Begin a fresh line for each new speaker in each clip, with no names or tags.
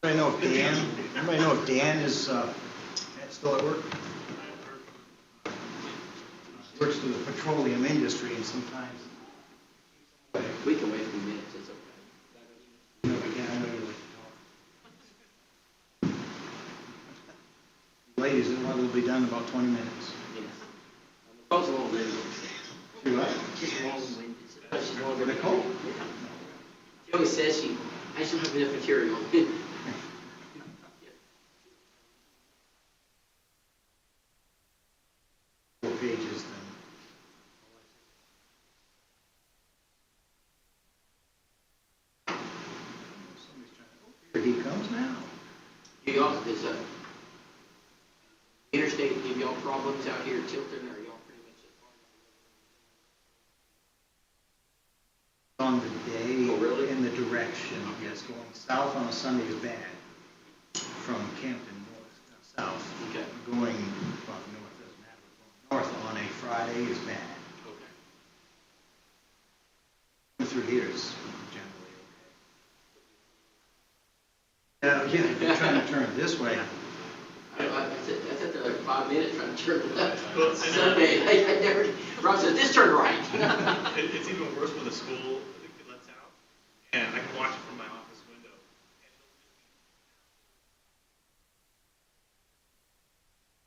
Anybody know if Dan is still at work? Works for the petroleum industry, and sometimes.
We can wait a few minutes. It's okay.
Yeah, I know you like to talk. Ladies, it will be done in about 20 minutes.
Yes. The phone's a little winded.
You what?
She's long-winded. She's long-winded.
Nicole?
She always says I should have enough material.
Pages then. Somebody's trying to, here he comes now.
Do y'all, does interstate give y'all problems out here at Tilton, or y'all pretty much
On the day.
Oh, really?
In the direction, yes, going south on a Sunday is bad. From Campton south.
Okay.
Going, well, north doesn't matter. Going north on a Friday is bad.
Okay.
Through here is generally okay. Yeah, you're trying to turn it this way.
That's at the 5 minutes trying to turn left. Sunday, I never. Rob says this turned right.
It's even worse when the school lets out, and I can watch it from my office window.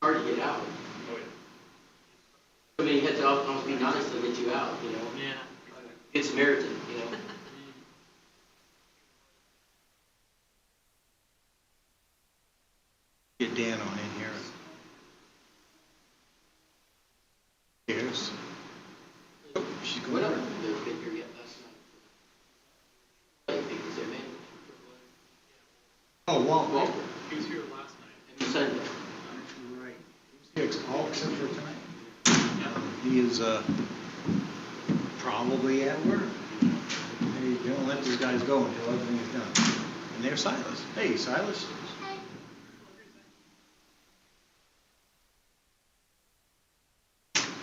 Hard to get out.
Oh yeah.
I mean, you have to almost be nice to let you out, you know.
Yeah.
Good Samaritan, you know.
Get Dan on in here. Here's. She's going
What
over.
else? There's been here yet last night. Because they made
Oh,
Walter.
He was here last night.
And Sunday.
Right. He's here all except for tonight. He is probably at work. Hey, don't let these guys go until everything is done. And there's Silas. Hey, Silas.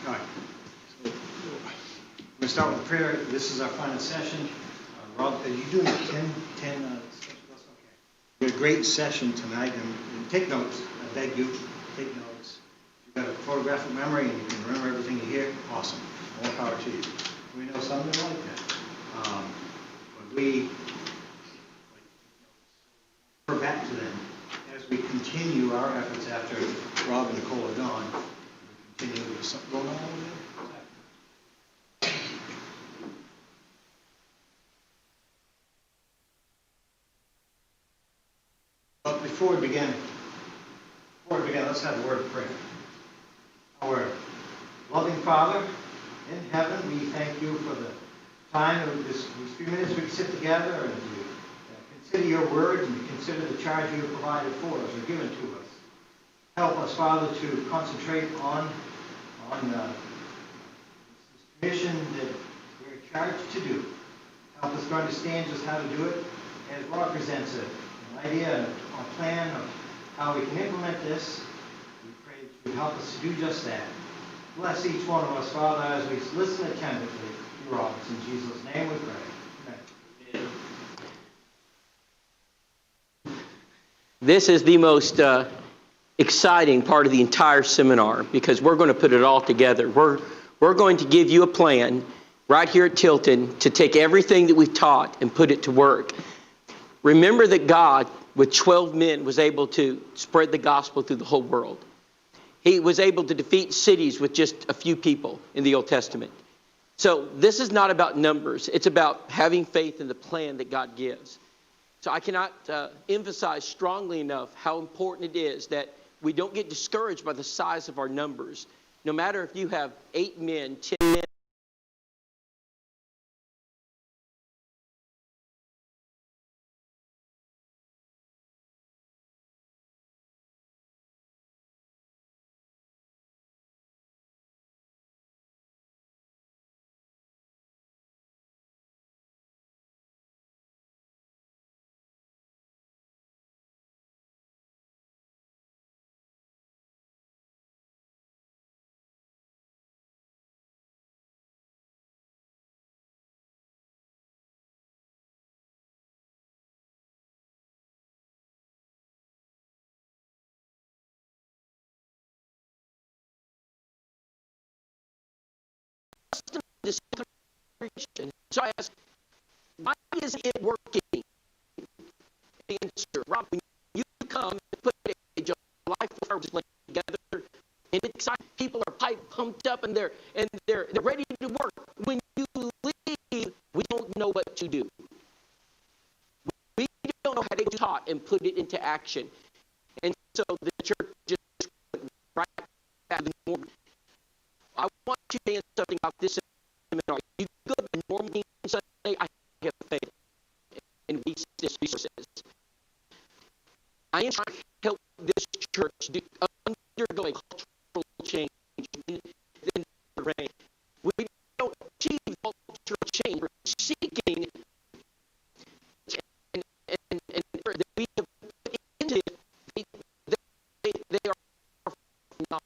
All right. So, we're going to start with prayer. This is our final session. Rob, are you doing 10 sessions? Okay. We had a great session tonight, and take notes. I beg you, take notes. You've got a photographic memory, and you can remember everything you hear. Awesome. More power to you. We know some don't like that. But we refer back to them as we continue our efforts after Rob and Nicole are gone. We continue with something going on over there. But before we begin, let's have a word of prayer. Our loving Father in heaven, we thank you for the time of these few minutes we can sit together and to consider your word and to consider the charge you have provided for us or given to us. Help us, Father, to concentrate on this mission that we're charged to do. Help us to understand just how to do it as Rob presents it. An idea, a plan of how we can implement this. We pray that you help us to do just that. Bless each one of us, Father, as we listen attentively to Roberts. In Jesus' name we pray. Amen.
This is the most exciting part of the entire seminar because we're going to put it all together. We're going to give you a plan right here at Tilton to take everything that we've taught and put it to work. Remember that God, with 12 men, was able to spread the gospel through the whole world. He was able to defeat cities with just a few people in the Old Testament. So this is not about numbers. It's about having faith in the plan that God gives. So I cannot emphasize strongly enough how important it is that we don't get discouraged by the size of our numbers. No matter if you have 8 men, 10 men, this congregation. So I asked, why is it working? The answer, Rob, when you come and put a July 4th plan together, and it's exciting, people are pumped up and they're ready to work. When you leave, we don't know what to do. We don't know how to taught and put it into action. And so the church just went right back to the norm. I want you to answer something about this seminar. You go to the normal meeting Sunday, I have faith in resources. I am trying to help this church undergo a cultural change in the reign. We don't achieve cultural change. We're seeking and that we have put into it, they are not.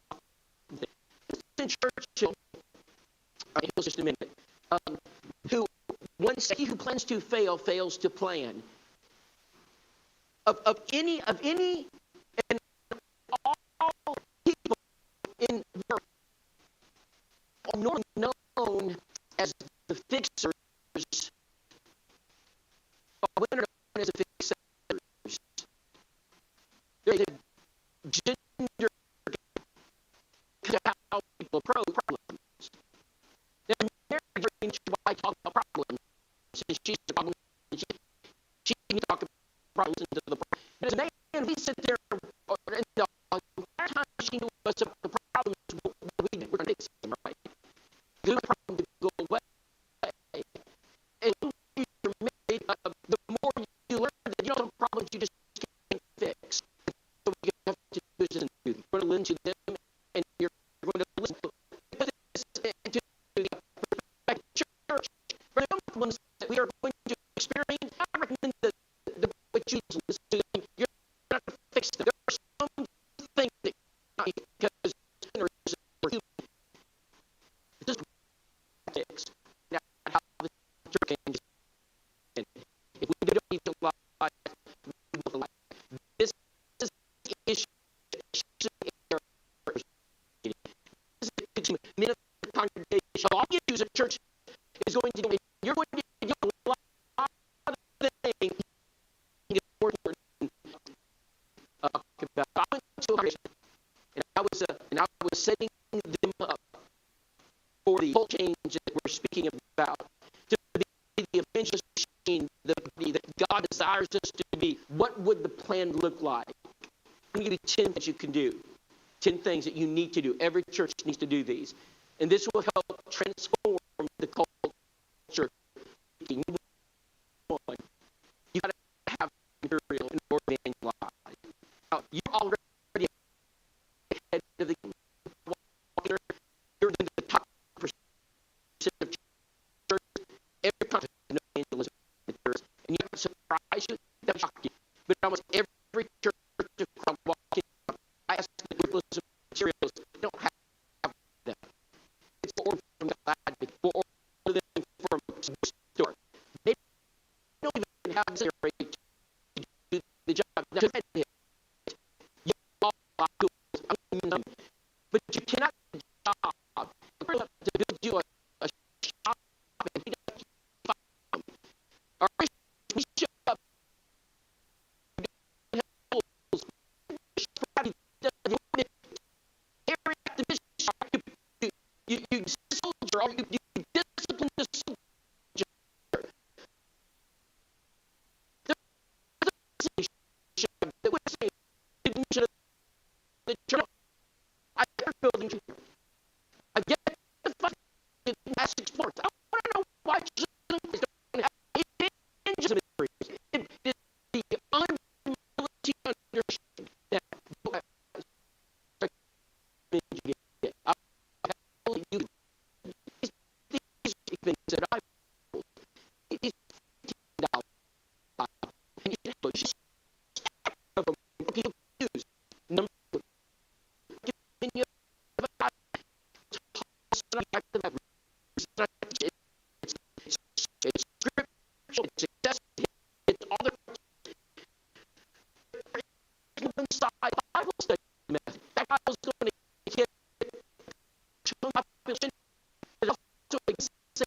Winston Churchill, just a minute, who once said, he who plans to fail fails to plan. Of any and all people in the world are normally known as the fixers, but we're known as the fixers. There's a gender to how people approach problems. Now, Mary very much why I talk about problems, since she's the problem. She can talk about problems into the problem. As a man, we sit there, and the entire time she knew us about the problems, we were fixing them, right? The problem would go away. And you're made, the more you learn that you know some problems you just can't fix. So what you have to do is you're going to listen to them, and you're going to listen to the church. For the ones that we are going to experience, I recommend that what you listen to them, you're not going to fix them. There are some things that because sinners are human. It's just fixed. Now, how the church changes. If we don't need to lie, we will lie. This is the issue. This is the men of the congregation. All you do as a church is going to do, you're going to do a lot of things. It's more important. I went to a congregation, and I was setting them up for the whole change that we're speaking about, to be the evangelist machine that God desires us to be. What would the plan look like? I'm going to give you 10 things you can do. 10 things that you need to do. Every church needs to do these. And this will help transform the culture. One, you got to have material in order to evangelize. Now, you're already ahead of the game. You're in the top percent of church. Every country has no evangelism materials. And you know what surprise you? That will shock you. But almost every church I'm walking, I ask the evangelism materials don't have them. It's ordered from the advocate, or ordered them from a store. They don't even have the rate to do the job. You all are but you cannot do the job. To build you a shop and he doesn't find. All right, we show up. You soldier, or you discipline the soldier. The church, I get building. I get the fucking gymnastic sports. I want to know why children don't have evangelism. It is the inability to understand that. You these things that I it is $15 and you know just of them use number when you have it's scriptural, it's success, it's all the inside Bible study method. That Bible's going to hit population. It also exists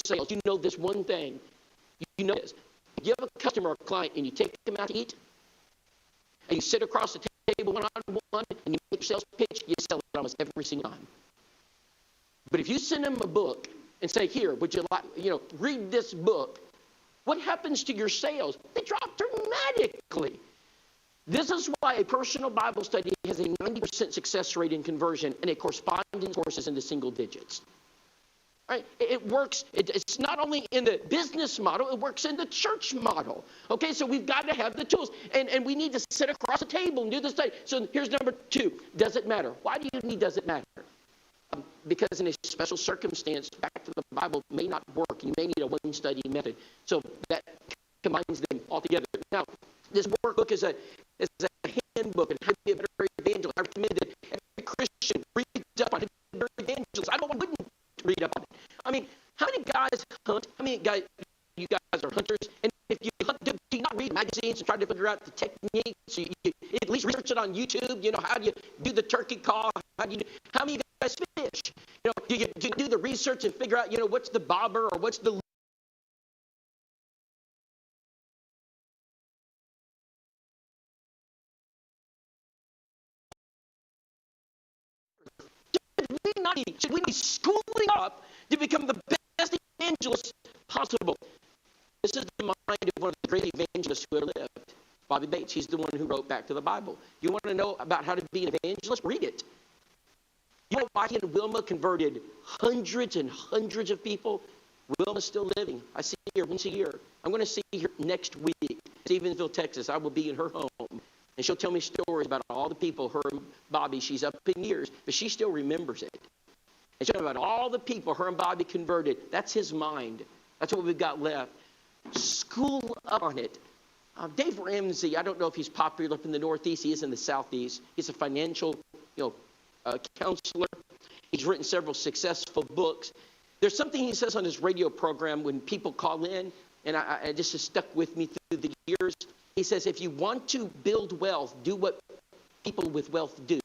sales, you know this one thing. You know this. If you have a customer or a client and you take them out to eat, and you sit across the table one-on-one, and you make your sales pitch, you sell it almost every single time. But if you send them a book and say, here, would you like, read this book, what happens to your sales? They drop dramatically. This is why a personal Bible study has a 90% success rate in conversion, and a correspondence course is in the single digits. Right? It works. It's not only in the business model, it works in the church model. Okay, so we've got to have the tools. And we need to sit across the table and do this study. So here's number 2. Does it matter? Why do you need does it matter? Because in a special circumstance, back to the Bible may not work. You may need a one-study method. So that combines them all together. Now, this workbook is a handbook on how to be a better evangelist. I recommend that every Christian reads up on how to be a better evangelist. I don't want to read up on it. I mean, how many guys hunt? How many guys, you guys are hunters? And if you hunt, do you not read magazines and try to figure out the techniques? You at least research it on YouTube. How do you do the turkey call? How many of you guys fish? Do you do the research and figure out, what's the bobber or what's the should we be schooling up to become the best evangelists possible? This is the mind of one of the great evangelists who ever lived, Bobby Bates. He's the one who wrote Back to the Bible. You want to know about how to be an evangelist? Read it. You know why he and Wilma converted hundreds and hundreds of people? Wilma's still living. I see her once a year. I'm going to see her next week, Stevensville, Texas. I will be in her home. And she'll tell me stories about all the people, her and Bobby, she's up in years, but she still remembers it. And she'll tell me about all the people her and Bobby converted. That's his mind. That's what we've got left. School up on it. Dave Ramsey, I don't know if he's popular up in the Northeast. He is in the Southeast. He's a financial, counselor. He's written several successful books. There's something he says on his radio program when people call in, and I just has stuck with me through the years. He says, if you want to build wealth, do what people with wealth do.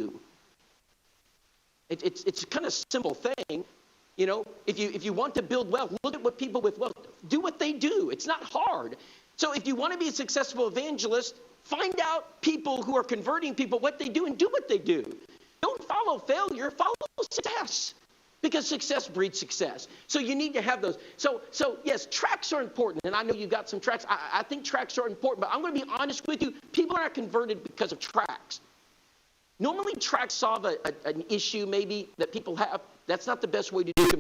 It's kind of simple thing. If you want to build wealth, look at what people with wealth do what they do. It's not hard. So if you want to be a successful evangelist, find out people who are converting people, what they do, and do what they do. Don't follow failure, follow success. Because success breeds success. So you need to have those. So yes, tracks are important. And I know you've got some tracks. I think tracks are important. But I'm going to be honest with you. People are not converted because of tracks. Normally tracks solve an issue maybe that people have. That's not the best way to do it.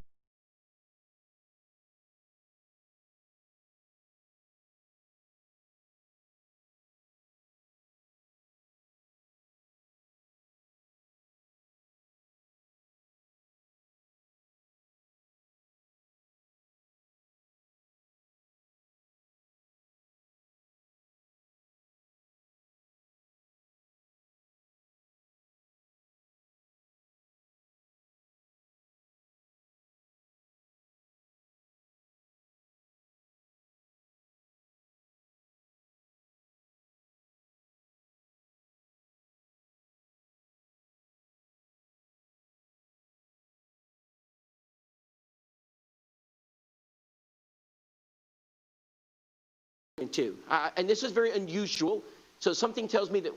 Too. And this is very unusual. So something tells me that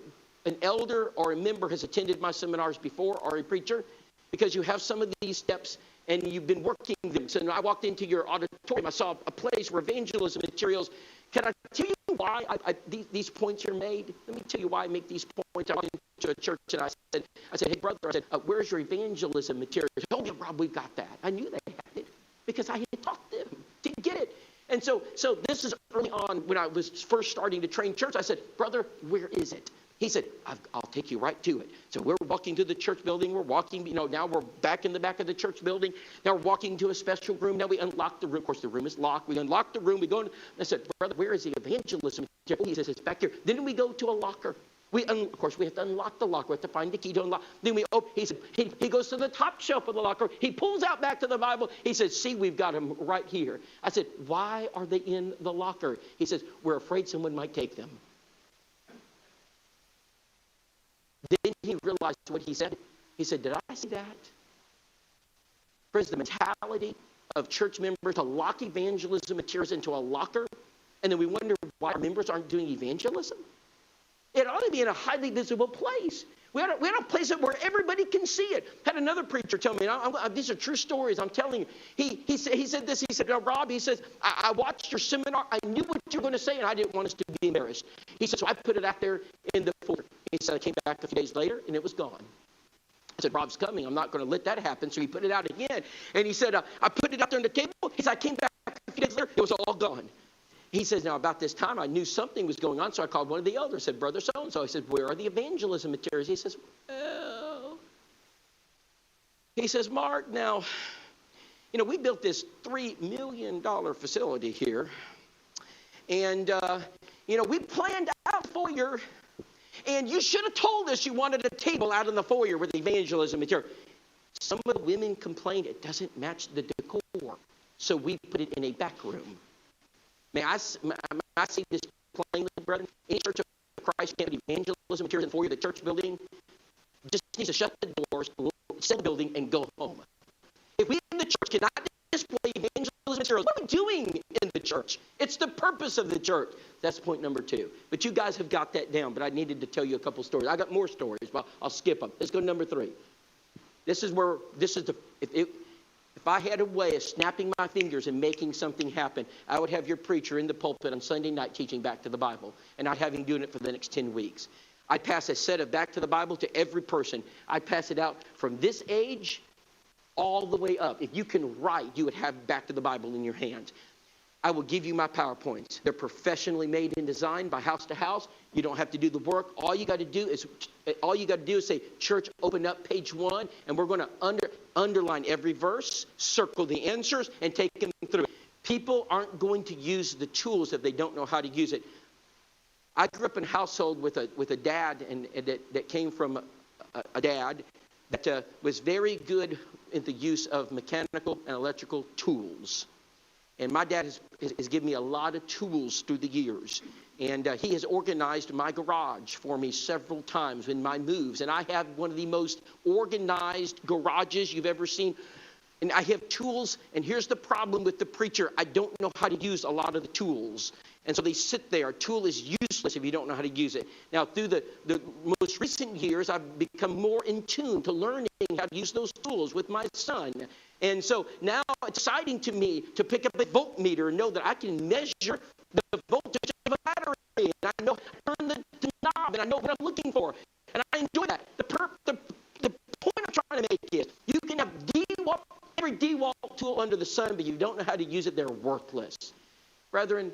an elder or a member has attended my seminars before, or a preacher, because you have some of these steps and you've been working them. So I walked into your auditorium, I saw a place where evangelism materials. Can I tell you why these points are made? Let me tell you why I make these points. I walked into a church and I said, hey brother, where's your evangelism materials? Oh yeah, Rob, we've got that. I knew they had it because I had taught them to get it. And so this is early on when I was first starting to train church. I said, brother, where is it? He said, I'll take you right to it. So we're walking to the church building. We're walking, now we're back in the back of the church building. Now we're walking to a special room. Now we unlock the room. Of course, the room is locked. We unlock the room. We go in. I said, brother, where is the evangelism? He says, it's back here. Then we go to a locker. Of course, we have to unlock the locker. We have to find the key to unlock. Then he said, he goes to the top shelf of the locker. He pulls out back to the Bible. He says, see, we've got them right here. I said, why are they in the locker? He says, we're afraid someone might take them. Then he realized what he said. He said, did I see that? Friends, the mentality of church members to lock evangelism materials into a locker, and then we wonder why our members aren't doing evangelism? It ought to be in a highly visible place. We ought to place it where everybody can see it. Had another preacher tell me, these are true stories, I'm telling you. He said this, he said, Rob, he says, I watched your seminar, I knew what you were going to say, and I didn't want us to be embarrassed. He said, so I put it out there in the foyer. He said, I came back a few days later, and it was gone. I said, Rob's coming, I'm not going to let that happen, so he put it out again. And he said, I put it out there on the table. He said, I came back a few days later, it was all gone. He says, now about this time, I knew something was going on, so I called one of the elders, said, Brother so-and-so. I said, where are the evangelism materials? He says, well, he says, Mark, now, we built this $3 million facility here, and, we planned out the foyer, and you should have told us you wanted a table out in the foyer with evangelism material. Some of the women complained it doesn't match the decor, so we put it in a back room. May I say this plainly, brethren? Any church of Christ can't have evangelism materials for you. The church building just needs to shut the doors, sell the building, and go home. If we in the church cannot display evangelism materials, what are we doing in the church? It's the purpose of the church. That's point number 2. But you guys have got that down, but I needed to tell you a couple stories. I got more stories, but I'll skip them. Let's go to number 3. If I had a way of snapping my fingers and making something happen, I would have your preacher in the pulpit on Sunday night teaching Back to the Bible, and I'd have him doing it for the next 10 weeks. I'd pass a set of Back to the Bible to every person. I'd pass it out from this age all the way up. If you can write, you would have Back to the Bible in your hands. I will give you my PowerPoints. They're professionally made and designed by house to house. You don't have to do the work. All you got to do is say, church, open up page 1, and we're going to underline every verse, circle the answers, and take them through. People aren't going to use the tools if they don't know how to use it. I grew up in a household with a dad that came from a dad that was very good in the use of mechanical and electrical tools. And my dad has given me a lot of tools through the years. And he has organized my garage for me several times in my moves. And I have one of the most organized garages you've ever seen. And I have tools. And here's the problem with the preacher. I don't know how to use a lot of the tools. And so they sit there. A tool is useless if you don't know how to use it. Now, through the most recent years, I've become more in tune to learning how to use those tools with my son. And so now it's exciting to me to pick up a voltmeter and know that I can measure the voltage of a battery. And I know how to turn the knob, and I know what I'm looking for. And I enjoy that. The point I'm trying to make is you can have every DeWalt tool under the sun, but you don't know how to use it, they're worthless. Brethren,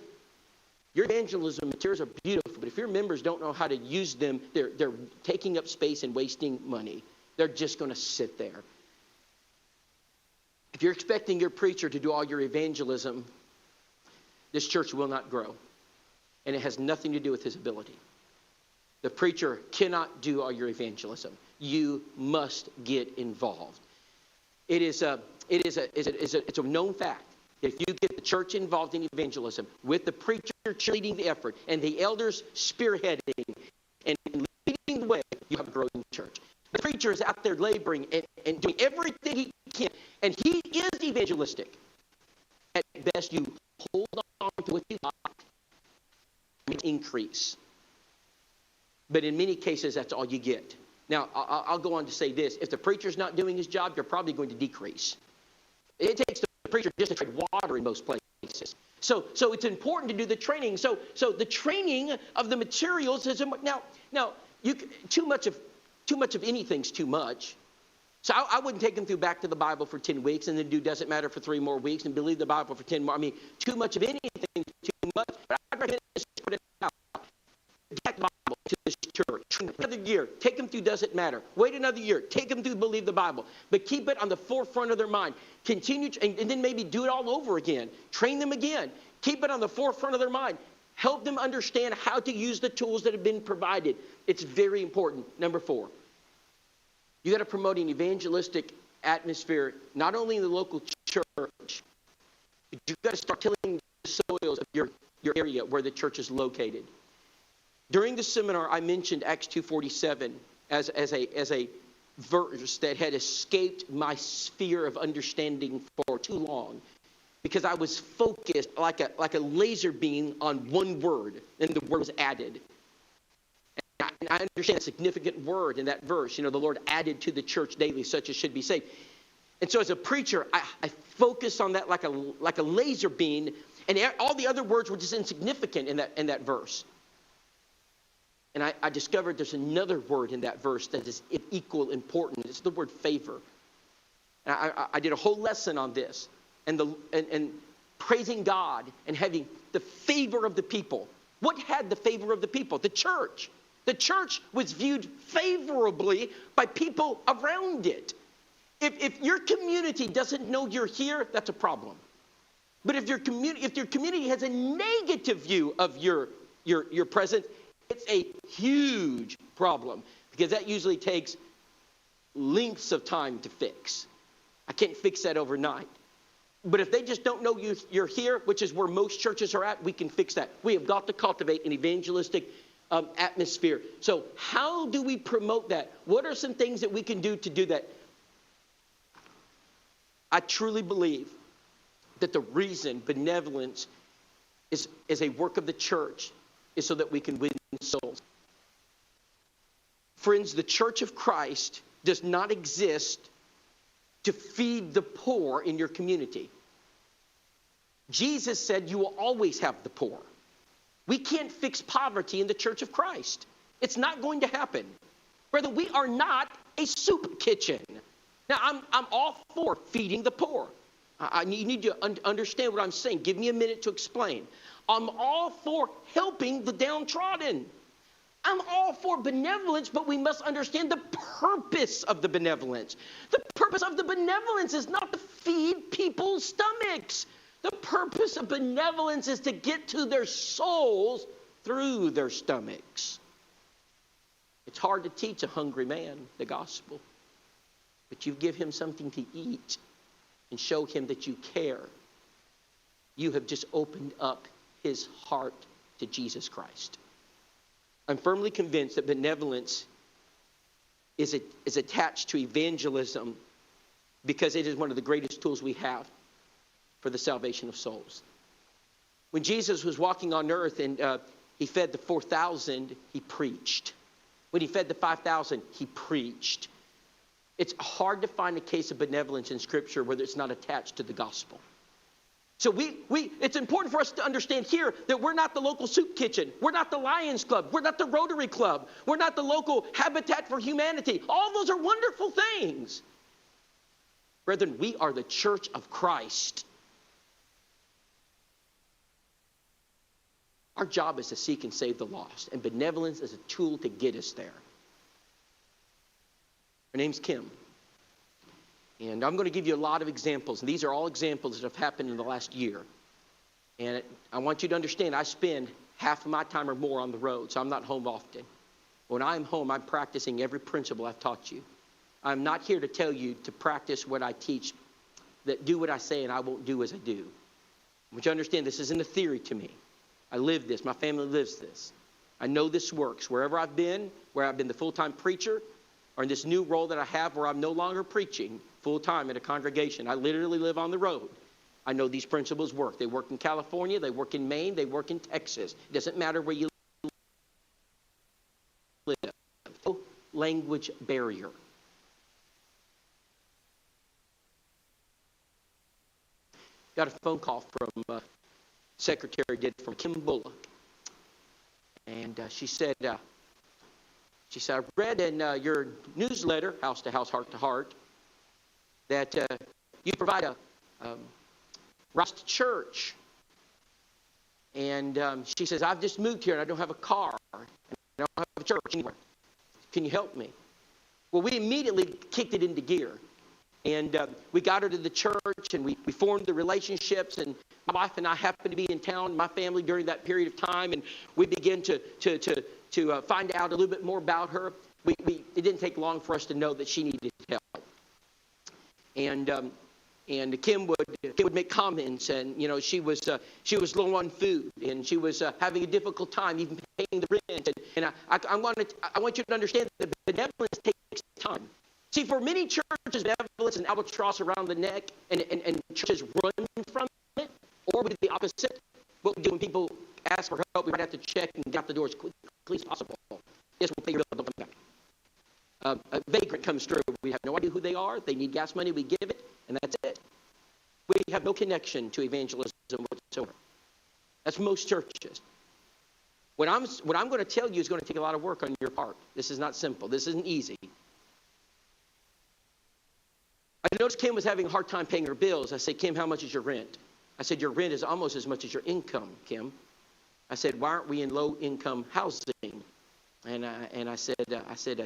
your evangelism materials are beautiful, but if your members don't know how to use them, they're taking up space and wasting money. They're just going to sit there. If you're expecting your preacher to do all your evangelism, this church will not grow. And it has nothing to do with his ability. The preacher cannot do all your evangelism. You must get involved. It's a known fact that if you get the church involved in evangelism, with the preacher leading the effort and the elders spearheading and leading the way, you have a growing church. The preacher is out there laboring and doing everything he can. And he is evangelistic. At best, you hold on to what you got and increase. But in many cases, that's all you get. Now, I'll go on to say this. If the preacher's not doing his job, you're probably going to decrease. It takes the preacher just to trade water in most places. So it's important to do the training. So the training of the materials is now too much of anything's too much. So I wouldn't take them through Back to the Bible for 10 weeks and then do Doesn't Matter for 3 more weeks and believe the Bible for 10 more. I mean, too much of anything is too much. But I'd recommend just put it out. Back the Bible to this church. Another year, take them through Doesn't Matter. Wait another year, take them through Believe the Bible. But keep it on the forefront of their mind. Continue, and then maybe do it all over again. Train them again. Keep it on the forefront of their mind. Help them understand how to use the tools that have been provided. It's very important. Number 4. You got to promote an evangelistic atmosphere, not only in the local church, but you've got to start tilling the soils of your area where the church is located. During the seminar, I mentioned Acts 2:47 as a verse that had escaped my sphere of understanding for too long, because I was focused like a laser beam on one word, and the word was added. And I understand a significant word in that verse. The Lord added to the church daily such as should be saved. And so as a preacher, I focus on that like a laser beam, and all the other words were just insignificant in that verse. And I discovered there's another word in that verse that is of equal importance. It's the word favor. And I did a whole lesson on this, and praising God and having the favor of the people. What had the favor of the people? The church. The church was viewed favorably by people around it. If your community doesn't know you're here, that's a problem. But if your community has a negative view of your presence, it's a huge problem, because that usually takes lengths of time to fix. I can't fix that overnight. But if they just don't know you're here, which is where most churches are at, we can fix that. We have got to cultivate an evangelistic atmosphere. So how do we promote that? What are some things that we can do to do that? I truly believe that the reason benevolence is a work of the church is so that we can win souls. Friends, the Church of Christ does not exist to feed the poor in your community. Jesus said you will always have the poor. We can't fix poverty in the Church of Christ. It's not going to happen. Brother, we are not a soup kitchen. Now, I'm all for feeding the poor. You need to understand what I'm saying. Give me a minute to explain. I'm all for helping the downtrodden. I'm all for benevolence, but we must understand the purpose of the benevolence. The purpose of the benevolence is not to feed people's stomachs. The purpose of benevolence is to get to their souls through their stomachs. It's hard to teach a hungry man the gospel, but you give him something to eat and show him that you care. You have just opened up his heart to Jesus Christ. I'm firmly convinced that benevolence is attached to evangelism, because it is one of the greatest tools we have for the salvation of souls. When Jesus was walking on earth and he fed the 4,000, he preached. When he fed the 5,000, he preached. It's hard to find a case of benevolence in Scripture where it's not attached to the gospel. So it's important for us to understand here that we're not the local soup kitchen. We're not the Lions Club. We're not the Rotary Club. We're not the local Habitat for Humanity. All those are wonderful things. Brethren, we are the Church of Christ. Our job is to seek and save the lost, and benevolence is a tool to get us there. Her name's Kim. And I'm going to give you a lot of examples. And these are all examples that have happened in the last year. And I want you to understand, I spend half of my time or more on the road, so I'm not home often. When I'm home, I'm practicing every principle I've taught you. I'm not here to tell you to practice what I teach, that do what I say and I won't do as I do. I want you to understand, this isn't a theory to me. I live this. My family lives this. I know this works. Wherever I've been, where I've been the full-time preacher, or in this new role that I have where I'm no longer preaching full-time at a congregation. I literally live on the road. I know these principles work. They work in California, they work in Maine, they work in Texas. It doesn't matter where you live. No language barrier. Got a phone call from Secretary did from Kim Bullock. And she said, I read in your newsletter, House to House, Heart to Heart, that you provide a Rust Church. And she says, I've just moved here and I don't have a car. And I don't have a church anywhere. Can you help me? Well, we immediately kicked it into gear. And we got her to the church and we formed the relationships. And my wife and I happened to be in town, my family, during that period of time. And we began to find out a little bit more about her. It didn't take long for us to know that she needed help. And Kim would make comments, and she was low on food, and she was having a difficult time even paying the rent. And I want you to understand that benevolence takes time. See, for many churches, benevolence is an albatross around the neck, and churches run from it, or we do the opposite. What we do when people ask for help, we write out the check and get out the door as quickly as possible. Yes, we'll pay your bill, don't come back. A vagrant comes through. We have no idea who they are. They need gas money. We give it, and that's it. We have no connection to evangelism whatsoever. That's most churches. What I'm going to tell you is going to take a lot of work on your part. This is not simple. This isn't easy. I noticed Kim was having a hard time paying her bills. I said, Kim, how much is your rent? I said, your rent is almost as much as your income, Kim. I said, why aren't we in low-income housing? And I said,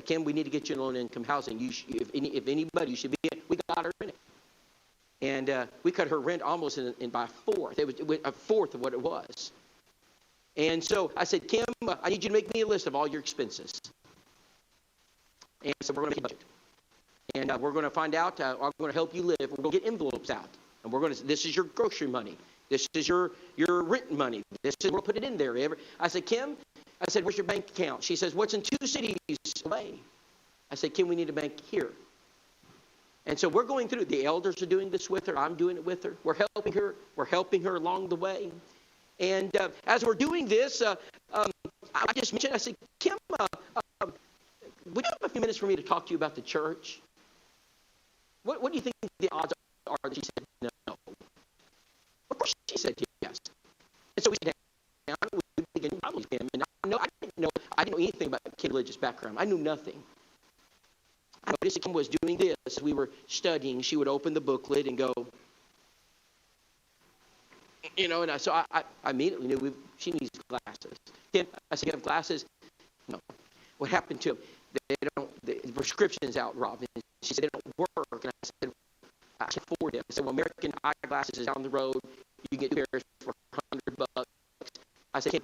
Kim, we need to get you in low-income housing. If anybody, you should be in. We got her in it. And we cut her rent almost in by a fourth. It was a fourth of what it was. And so I said, Kim, I need you to make me a list of all your expenses. And so we're going to make a budget. And we're going to find out, I'm going to help you live. We're going to get envelopes out. And we're going to, this is your grocery money. This is your rent money. We'll put it in there. I said, Kim, I said, where's your bank account? She says, what's in 2 cities away? I said, Kim, we need a bank here. And so we're going through. The elders are doing this with her. I'm doing it with her. We're helping her. We're helping her along the way. And as we're doing this, I just mentioned, I said, Kim, would you have a few minutes for me to talk to you about the church? What do you think the odds are that she said no? Of course she said yes. And so we sat down, we began Bible with him. And I didn't know anything about Kim's religious background. I knew nothing. I noticed Kim was doing this. We were studying. She would open the booklet and go, and so I immediately knew she needs glasses. Kim, I said, you have glasses? No. What happened to them? The prescription's out, Robin. She said, they don't work. And I said, I can't afford it. I said, well, American Eyeglasses is down the road. You can get 2 pairs for $100. I said,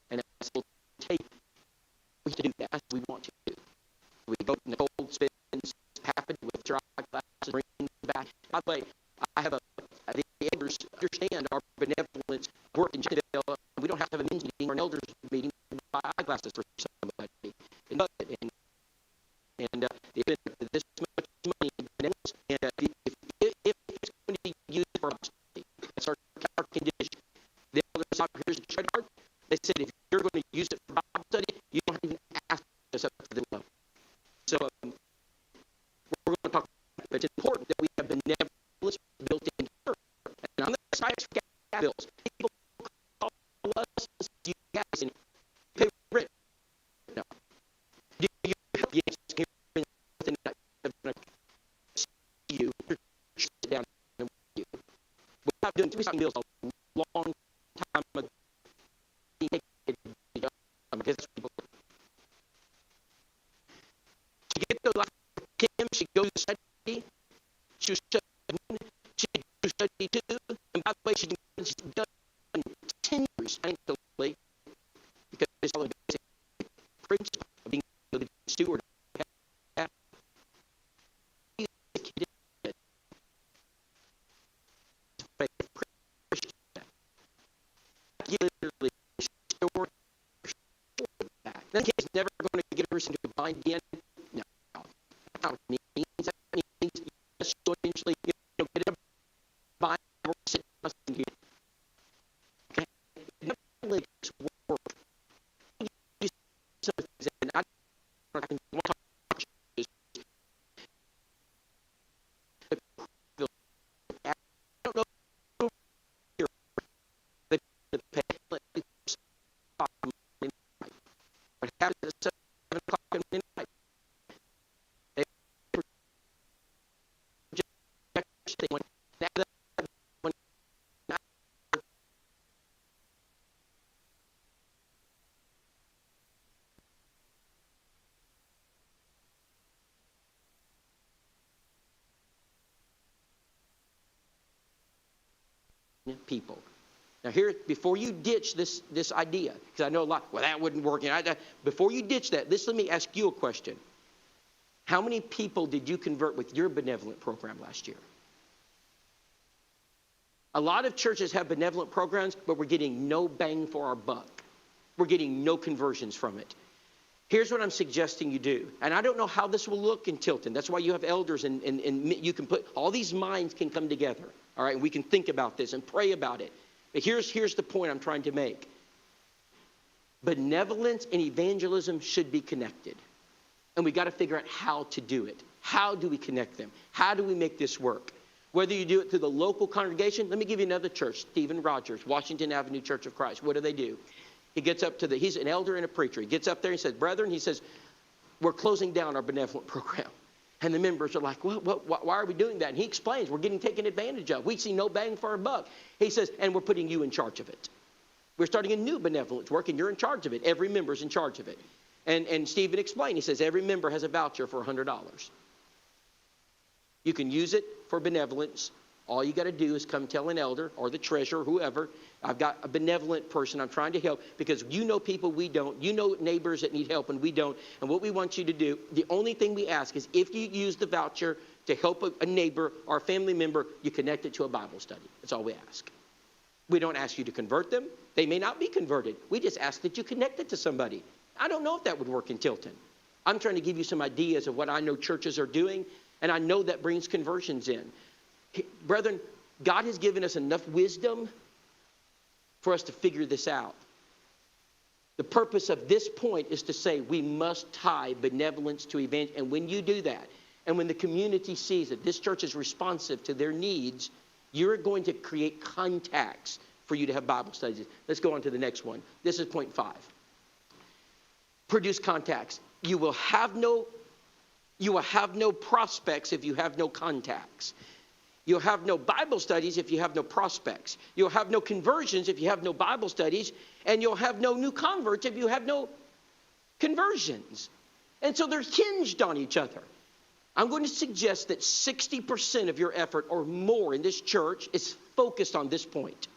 and I said, we'll take it. We have to do that. I said, we want to do. We go to Nicole spends half a day with her eyeglasses, bring them back. By the way, I have the elders understand our benevolence work in Jacksonville. We don't have to have a men's meeting or an elders meeting to buy eyeglasses for somebody. And they spend this much money in benevolence. And if it's going to be used for us, that's our condition. The elders out here's the credit card. They said if you're going to use it for Bible study, you don't even ask us up to them. So we're going to talk about it. But it's important that we have benevolence built into church. And I'm not excited for gas bills. People call us and say, you guys and pay rent. No. Do you help? Yes. You sit down and you. We're not doing tuition bills a long time ago. She gets those like Kim, she goes to study. She was studying. She goes to study too. And by the way, she's done 10 years financially because it's all the basic principle of being a good steward. That kid's never going to get a person to bind again. No. That's not what it means. That means yes, you'll eventually get a bind or sit down again. Okay? It never really takes work. You do some things, and I can talk about churches. I don't know who they pay. What happens at 7 o'clock in the night? They just went people. Now here, before you ditch this idea, because I know a lot, well, that wouldn't work. Before you ditch that, let me ask you a question. How many people did you convert with your benevolent program last year? A lot of churches have benevolent programs, but we're getting no bang for our buck. We're getting no conversions from it. Here's what I'm suggesting you do. And I don't know how this will look in Tilton. That's why you have elders and you can put, all these minds can come together. All right, and we can think about this and pray about it. But here's the point I'm trying to make. Benevolence and evangelism should be connected. And we got to figure out how to do it. How do we connect them? How do we make this work? Whether you do it through the local congregation, let me give you another church, Stephen Rogers, Washington Avenue Church of Christ. What do? He gets up to he's an elder and a preacher. He gets up there and he says, brethren, he says, we're closing down our benevolent program. And the members are like, well, why are we doing that? And he explains, we're getting taken advantage of. We see no bang for our buck. He says, and we're putting you in charge of it. We're starting a new benevolence work, and you're in charge of it. Every member's in charge of it. And Stephen explained, he says, every member has a voucher for $100. You can use it for benevolence. All you got to do is come tell an elder or the treasurer, whoever, I've got a benevolent person I'm trying to help, because you know people we don't. You know neighbors that need help and we don't. And what we want you to do, the only thing we ask is if you use the voucher to help a neighbor or a family member, you connect it to a Bible study. That's all we ask. We don't ask you to convert them. They may not be converted. We just ask that you connect it to somebody. I don't know if that would work in Tilton. I'm trying to give you some ideas of what I know churches are doing, and I know that brings conversions in. Brethren, God has given us enough wisdom for us to figure this out. The purpose of this point is to say we must tie benevolence to evangelism. And when you do that, and when the community sees that this church is responsive to their needs, you're going to create contacts for you to have Bible studies. Let's go on to the next one. This is point 5. Produce contacts. You will have no prospects if you have no contacts. You'll have no Bible studies if you have no prospects. You'll have no conversions if you have no Bible studies. And you'll have no new converts if you have no conversions. And so they're hinged on each other. I'm going to suggest that 60% of your effort or more in this church is focused on this point.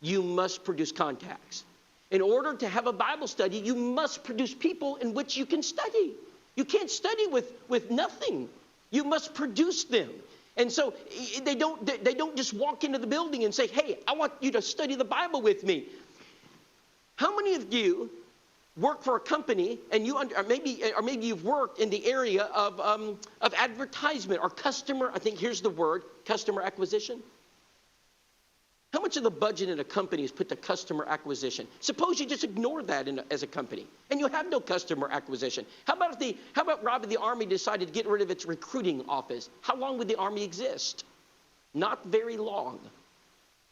You must produce contacts. In order to have a Bible study, you must produce people in which you can study. You can't study with nothing. You must produce them. And so they don't just walk into the building and say, hey, I want you to study the Bible with me. How many of you work for a company and or maybe you've worked in the area of advertisement or customer, I think here's the word, customer acquisition? How much of the budget in a company is put to customer acquisition? Suppose you just ignore that as a company and you have no customer acquisition. How about Robbie, the Army decided to get rid of its recruiting office? How long would the Army exist? Not very long.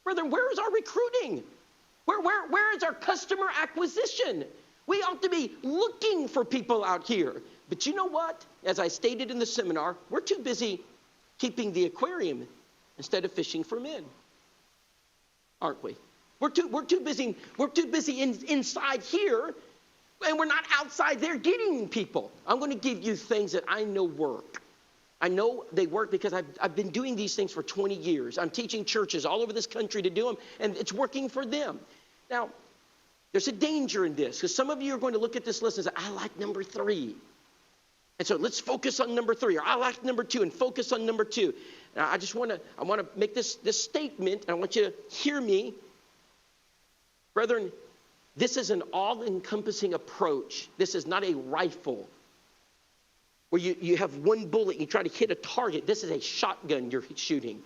Brethren, where is our recruiting? Where is our customer acquisition? We ought to be looking for people out here. But you know what? As I stated in the seminar, we're too busy keeping the aquarium instead of fishing for men. Aren't we? We're too busy inside here, and we're not outside there getting people. I'm going to give you things that I know work. I know they work because I've been doing these things for 20 years. I'm teaching churches all over this country to do them, and it's working for them. Now, there's a danger in this, because some of you are going to look at this list and say, I like number 3. And so let's focus on number 3, or I like number 2 and focus on number 2. Now, I want to make this statement, and I want you to hear me. Brethren, this is an all-encompassing approach. This is not a rifle where you have one bullet and you try to hit a target. This is a shotgun you're shooting.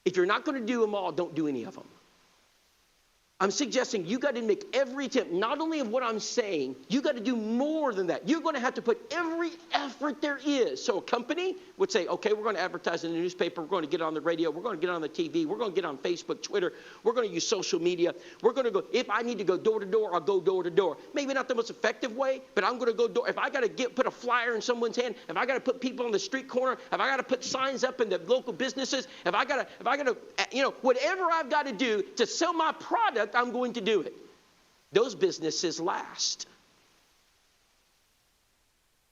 If you're not going to do them all, don't do any of them. I'm suggesting you got to make every attempt, not only of what I'm saying, you got to do more than that. You're going to have to put every effort there is. So a company would say, okay, we're going to advertise in the newspaper, we're going to get on the radio, we're going to get on the TV, we're going to get on Facebook, Twitter, we're going to use social media, we're going to go, if I need to go door to door, I'll go door to door. Maybe not the most effective way, but I'm going to go door. If I got to put a flyer in someone's hand, if I got to put people on the street corner, if I got to put signs up in the local businesses, if I got to, whatever I've got to do to sell my product, I'm going to do it. Those businesses last.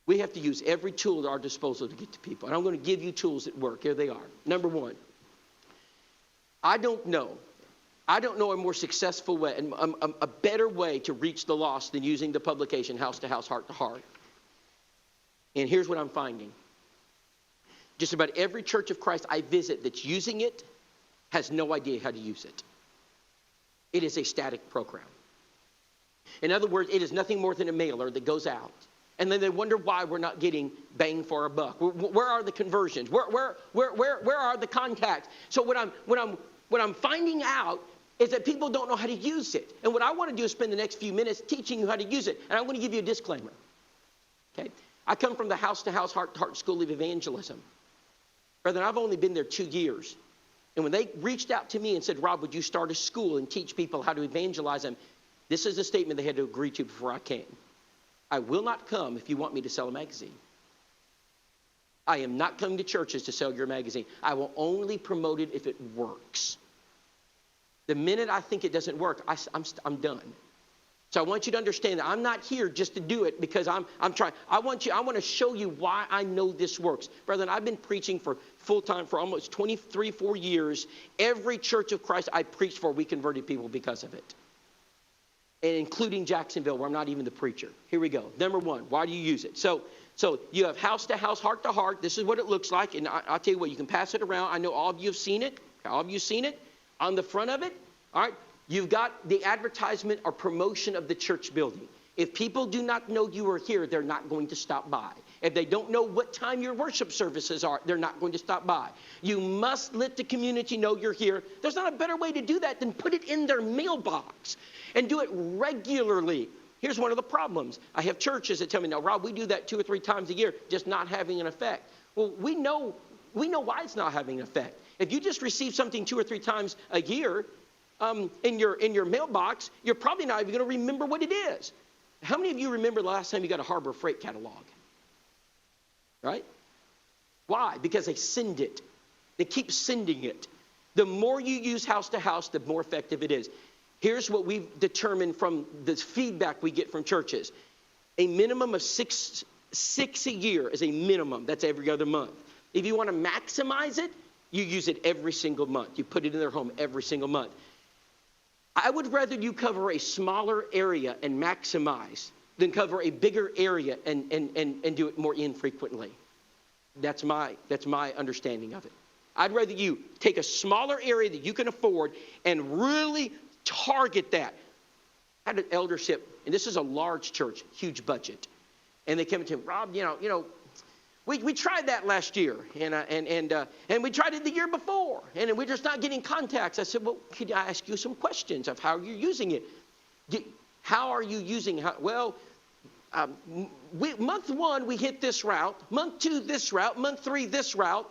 We have to use every tool at our disposal to get to people. And I'm going to give you tools that work. Here they are. Number 1, I don't know a more successful way and a better way to reach the lost than using the publication House to House, Heart to Heart. And here's what I'm finding. Just about every church of Christ I visit that's using it has no idea how to use it. It is a static program. In other words, it is nothing more than a mailer that goes out. And then they wonder why we're not getting bang for our buck. Where are the conversions? Where are the contacts? So what I'm finding out is that people don't know how to use it. And what I want to do is spend the next few minutes teaching you how to use it. And I'm going to give you a disclaimer. Okay? I come from the house-to-house, heart-to-heart school of evangelism. Brethren, I've only been there 2 years. And when they reached out to me and said, Rob, would you start a school and teach people how to evangelize them? This is a statement they had to agree to before I came. I will not come if you want me to sell a magazine. I am not coming to churches to sell your magazine. I will only promote it if it works. The minute I think it doesn't work, I'm done. So I want you to understand that I'm not here just to do it because I'm trying. I want to show you why I know this works. Brethren, I've been preaching for full time for almost 4 years. Every Church of Christ I preached for, we converted people because of it. And including Jacksonville, where I'm not even the preacher. Here we go. Number one, why do you use it? So you have house to house, heart to heart. This is what it looks like. And I'll tell you what, you can pass it around. I know all of you have seen it. All of you have seen it. On the front of it, all right, you've got the advertisement or promotion of the church building. If people do not know you are here, they're not going to stop by. If they don't know what time your worship services are, they're not going to stop by. You must let the community know you're here. There's not a better way to do that than put it in their mailbox and do it regularly. Here's one of the problems. I have churches that tell me, now, Rob, we do that 2 or 3 times a year, just not having an effect. Well, we know why it's not having an effect. If you just receive something 2 or 3 times a year in your mailbox, you're probably not even going to remember what it is. How many of you remember the last time you got a Harbor Freight catalog? Right? Why? Because they send it. They keep sending it. The more you use house to house, the more effective it is. Here's what we've determined from the feedback we get from churches. A minimum of six a year is a minimum. That's every other month. If you want to maximize it, you use it every single month. You put it in their home every single month. I would rather you cover a smaller area and maximize than cover a bigger area and do it more infrequently. That's my understanding of it. I'd rather you take a smaller area that you can afford and really target that. I had an eldership, and this is a large church, huge budget. And they came to me, Rob, we tried that last year, and we tried it the year before, and we're just not getting contacts. I said, well, could I ask you some questions of how you're using it? How are you using it? Well, month 1, we hit this route. Month 2, this route. Month 3, this route.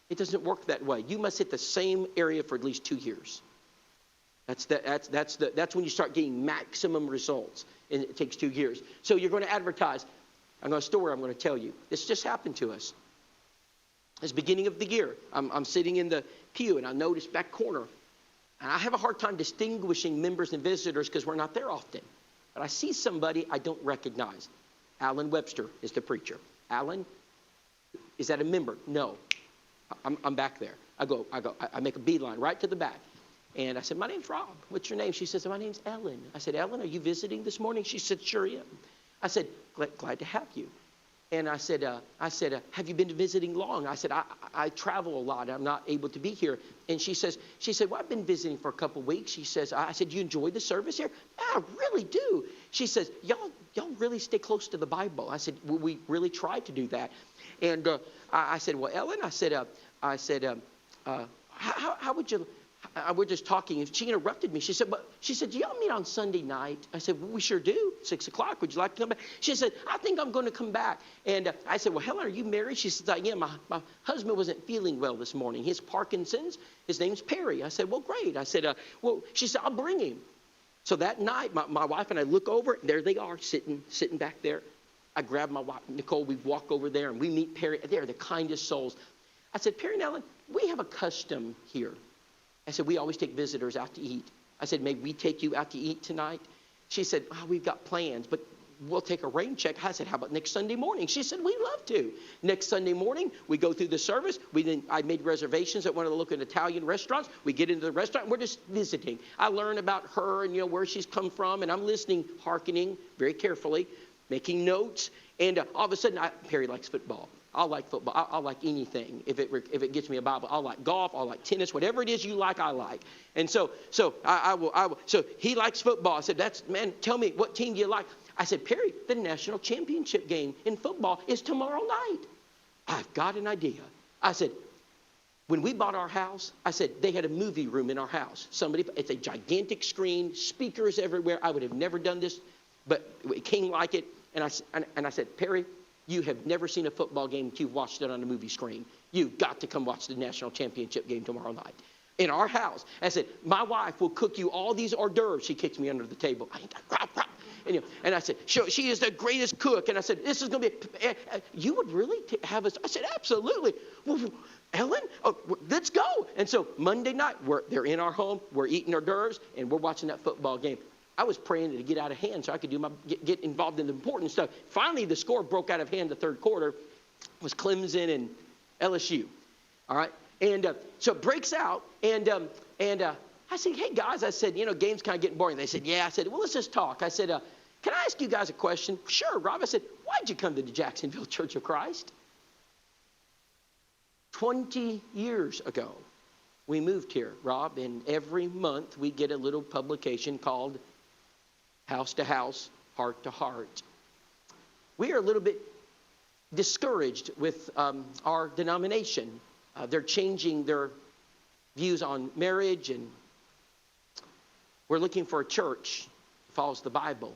It doesn't work that way. You must hit the same area for at least 2 years. That's when you start getting maximum results, and it takes 2 years. So you're going to advertise. I've got a story I'm going to tell you. This just happened to us. It's the beginning of the year. I'm sitting in the pew, and I notice back corner. And I have a hard time distinguishing members and visitors because we're not there often. But I see somebody I don't recognize. Alan Webster is the preacher. Alan, is that a member? No. I'm back there. I make a beeline right to the back. And I said, my name's Rob. What's your name? She says, my name's Ellen. I said, Ellen, are you visiting this morning? She said, sure am. I said, glad to have you. And I said, have you been visiting long? I said, I travel a lot. I'm not able to be here. And she said, well, I've been visiting for a couple of weeks. She says, I said, you enjoy the service here? Yeah, I really do. She says, y'all really stay close to the Bible. I said, well, we really try to do that. And I said, well, Ellen, how would you... We're just talking. She interrupted me. She said, do y'all meet on Sunday night? I said, well, we sure do. 6 o'clock. Would you like to come back? She said, I think I'm going to come back. And I said, well, Helen, are you married? She said, I am. My husband wasn't feeling well this morning. He has Parkinson's. His name's Perry. I said, well, great. I said, she said, I'll bring him. So that night, my wife and I look over, and there they are sitting back there. I grab my wife, Nicole. We walk over there, and we meet Perry. They're the kindest souls. I said, Perry and Ellen, we have a custom here. I said, we always take visitors out to eat. I said, may we take you out to eat tonight? She said, we've got plans, but we'll take a rain check. I said, how about next Sunday morning? She said, we'd love to. Next Sunday morning, we go through the service. I made reservations at one of the local Italian restaurants. We get into the restaurant, and we're just visiting. I learn about her and where she's come from, and I'm listening, hearkening very carefully, making notes. And all of a sudden, Perry likes football. I'll like football. I'll like anything. If it gets me a Bible, I'll like golf. I'll like tennis. Whatever it is you like, I like. And so I will. So he likes football. I said, man, tell me, what team do you like? I said, Perry, the national championship game in football is tomorrow night. I've got an idea. I said, when we bought our house, I said, they had a movie room in our house. It's a gigantic screen, speakers everywhere. I would have never done this, but King liked it. And I said, Perry, you have never seen a football game until you've watched it on a movie screen. You've got to come watch the national championship game tomorrow night. In our house, I said, my wife will cook you all these hors d'oeuvres. She kicks me under the table. And I said, she is the greatest cook. And I said, this is going to be, you would really have us? I said, absolutely. Well, Ellen, let's go. And so Monday night, they're in our home. We're eating hors d'oeuvres, and we're watching that football game. I was praying to get out of hand so I could get involved in the important stuff. Finally, the score broke out of hand the third quarter. It was Clemson and LSU. All right. And so it breaks out. And I said, hey, guys, I said, game's kind of getting boring. They said, yeah. I said, well, let's just talk. I said, can I ask you guys a question? Sure, Rob. I said, why'd you come to the Jacksonville Church of Christ? 20 years ago, we moved here, Rob, and every month we get a little publication called House to House, Heart to Heart. We are a little bit discouraged with our denomination. They're changing their views on marriage, and we're looking for a church that follows the Bible.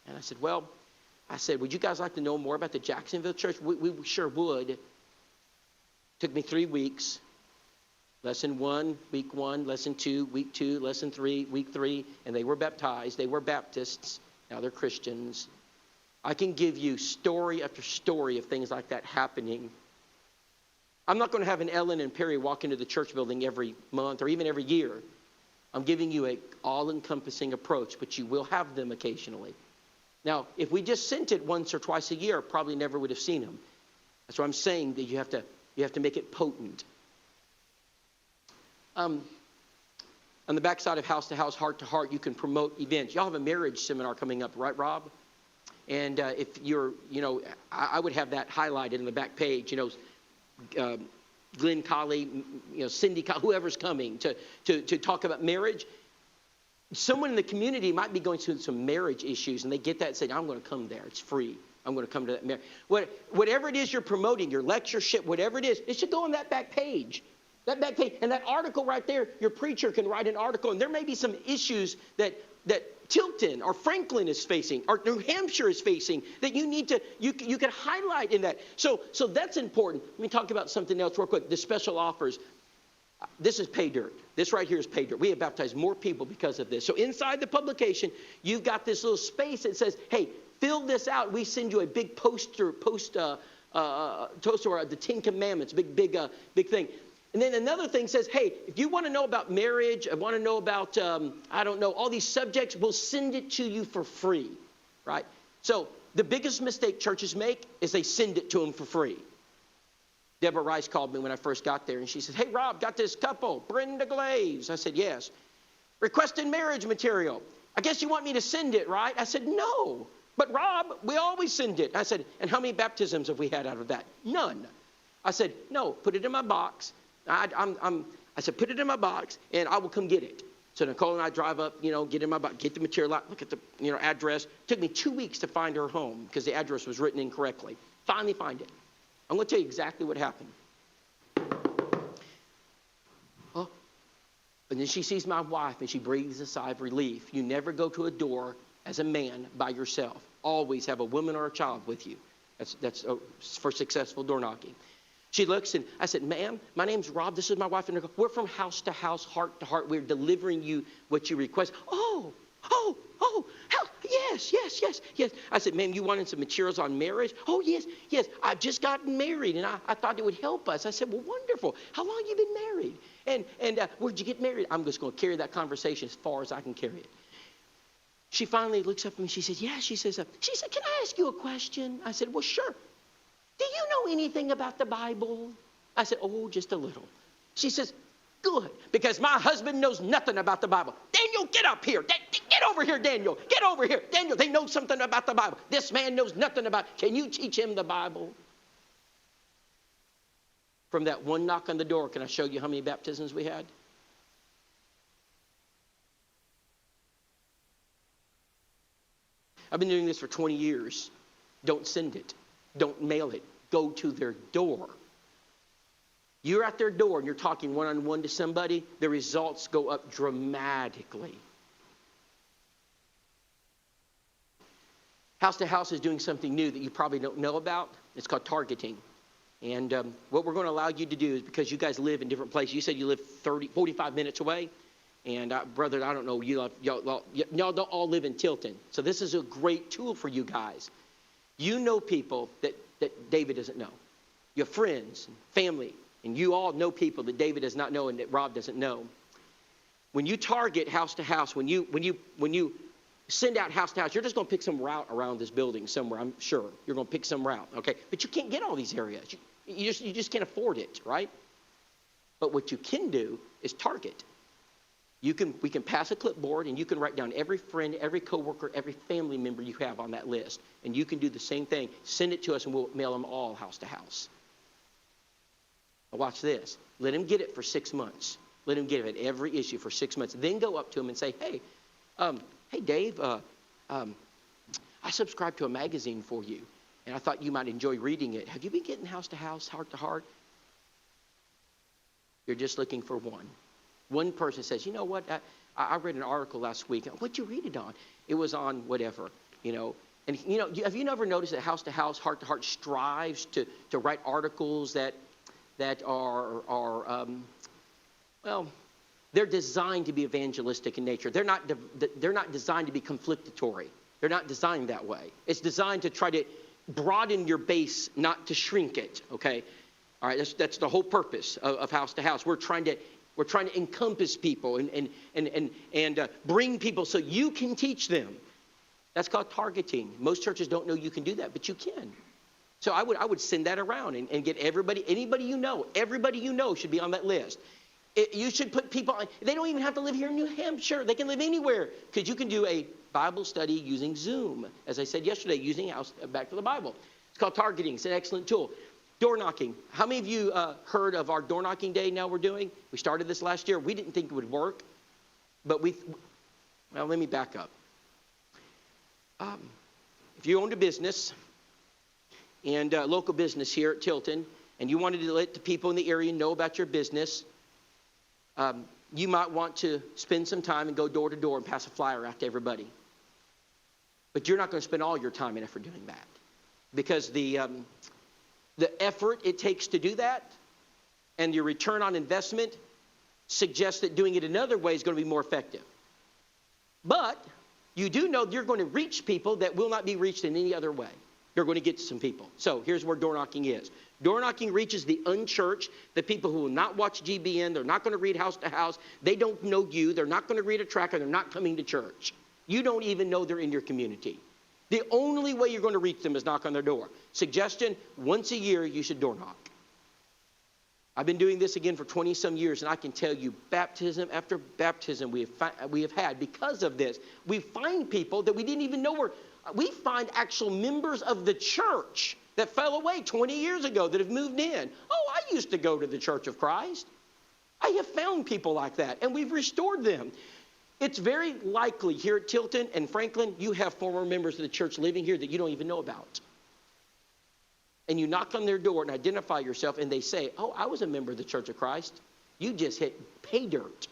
And I said, would you guys like to know more about the Jacksonville Church? We sure would. Took me 3 weeks. Lesson 1, week 1, lesson 2, week 2, lesson 3, week 3. And they were baptized. They were Baptists. Now they're Christians. I can give you story after story of things like that happening. I'm not going to have an Ellen and Perry walk into the church building every month or even every year. I'm giving you an all-encompassing approach, but you will have them occasionally. Now, if we just sent it once or twice a year, probably never would have seen them. That's why I'm saying that you have to make it potent. On the backside of House to House, Heart to Heart, you can promote events. Y'all have a marriage seminar coming up, right, Rob? And if you're, I would have that highlighted in the back page. Glenn Colley, Cindy Colley, whoever's coming to talk about marriage. Someone in the community might be going through some marriage issues, and they get that and say, I'm going to come there. It's free. I'm going to come to that marriage. Whatever it is you're promoting, your lectureship, whatever it is, it should go on that back page. That back page. And that article right there, your preacher can write an article, and there may be some issues that Tilton or Franklin is facing, or New Hampshire is facing, that you can highlight in that. So that's important. Let me talk about something else real quick. The special offers. This is pay dirt. This right here is pay dirt. We have baptized more people because of this. So inside the publication, you've got this little space that says, hey, fill this out. We send you a big toaster of the 10 Commandments, big thing. And then another thing says, hey, if you want to know about marriage, I want to know about, all these subjects, we'll send it to you for free, right? So the biggest mistake churches make is they send it to them for free. Deborah Rice called me when I first got there, and she said, hey, Rob, got this couple, Brenda Glaze. I said, yes. Requested marriage material. I guess you want me to send it, right? I said, no. But Rob, we always send it. I said, and how many baptisms have we had out of that? None. I said, no, put it in my box. I said, put it in my box, and I will come get it. So Nicole and I drive up, get in my box, get the material out, look at the, address. It took me 2 weeks to find her home because the address was written incorrectly. Finally find it. I'm going to tell you exactly what happened. Oh, and then she sees my wife, and she breathes a sigh of relief. You never go to a door as a man by yourself. Always have a woman or a child with you. That's for successful door knocking. She looks, and I said, ma'am, my name's Rob. This is my wife. And we're from House to House, Heart to Heart. We're delivering you what you request. Oh, yes. I said, ma'am, you wanted some materials on marriage? Oh, yes. I've just gotten married, and I thought it would help us. I said, well, wonderful. How long have you been married? And where'd you get married? I'm just going to carry that conversation as far as I can carry it. She finally looks up at me. She said, yeah. She said, can I ask you a question? I said, well, sure. Do you know anything about the Bible? I said, oh, just a little. She says, good, because my husband knows nothing about the Bible. Daniel, get up here. Get over here, Daniel. Get over here. Daniel, they know something about the Bible. This man knows nothing about it. Can you teach him the Bible? from that one knock on the door, can I show you how many baptisms we had? I've been doing this for 20 years. Don't send it. Don't mail it. Go to their door. You're at their door and you're talking one-on-one to somebody, the results go up dramatically. House to House is doing something new that you probably don't know about. It's called targeting. And what we're going to allow you to do is, because you guys live in different places, you said you live 45 minutes away. And brother, I don't know, y'all don't all live in Tilton. So this is a great tool for you guys. You know people that David doesn't know. You have friends and family, and you all know people that David does not know and that Rob doesn't know. When you target house to house, when you send out house to house, you're just going to pick some route around this building somewhere, I'm sure. You're going to pick some route, okay? But you can't get all these areas. You just can't afford it, right? But what you can do is target. We can pass a clipboard and you can write down every friend, every coworker, every family member you have on that list. And you can do the same thing. Send it to us and we'll mail them all house to house. Now watch this. Let them get it for 6 months. Let them get it every issue for 6 months. Then go up to them and say, hey Dave, I subscribed to a magazine for you. And I thought you might enjoy reading it. Have you been getting house to house, heart to heart? You're just looking for one. One person says, you know what, I read an article last week. What'd you read it on? It was on whatever, And, have you never noticed that house to house, heart to heart strives to write articles that are they're designed to be evangelistic in nature. They're not designed to be conflictatory. They're not designed that way. It's designed to try to broaden your base, not to shrink it, okay? All right, that's the whole purpose of house to house. We're trying to encompass people and bring people so you can teach them. That's called targeting. Most churches don't know you can do that, but you can. So I would send that around and get anybody you know should be on that list. You should put people on. They don't even have to live here in New Hampshire. They can live anywhere, because you can do a Bible study using Zoom. As I said yesterday, using Back to the Bible. It's called targeting. It's an excellent tool. Door knocking. How many of you heard of our door knocking day now we're doing? We started this last year. We didn't think it would work, but let me back up. If you owned a business and a local business here at Tilton, and you wanted to let the people in the area know about your business, you might want to spend some time and go door to door and pass a flyer out to everybody. But you're not going to spend all your time and effort doing that, because the effort it takes to do that and your return on investment suggests that doing it another way is going to be more effective. But you do know you're going to reach people that will not be reached in any other way. You're going to get to some people. So here's where door knocking is. Door knocking reaches the unchurched, the people who will not watch GBN. They're not going to read house to house. They don't know you. They're not going to read a tract, and they're not coming to church. You don't even know they're in your community. The only way you're going to reach them is knock on their door. Suggestion, once a year you should door knock. I've been doing this again for 20-some years, and I can tell you baptism after baptism we have had because of this. We find people that we didn't even know were. We find actual members of the church that fell away 20 years ago that have moved in. Oh, I used to go to the Church of Christ. I have found people like that, and we've restored them. It's very likely here at Tilton and Franklin, you have former members of the church living here that you don't even know about. And you knock on their door and identify yourself, and they say, oh, I was a member of the Church of Christ. You just hit pay dirt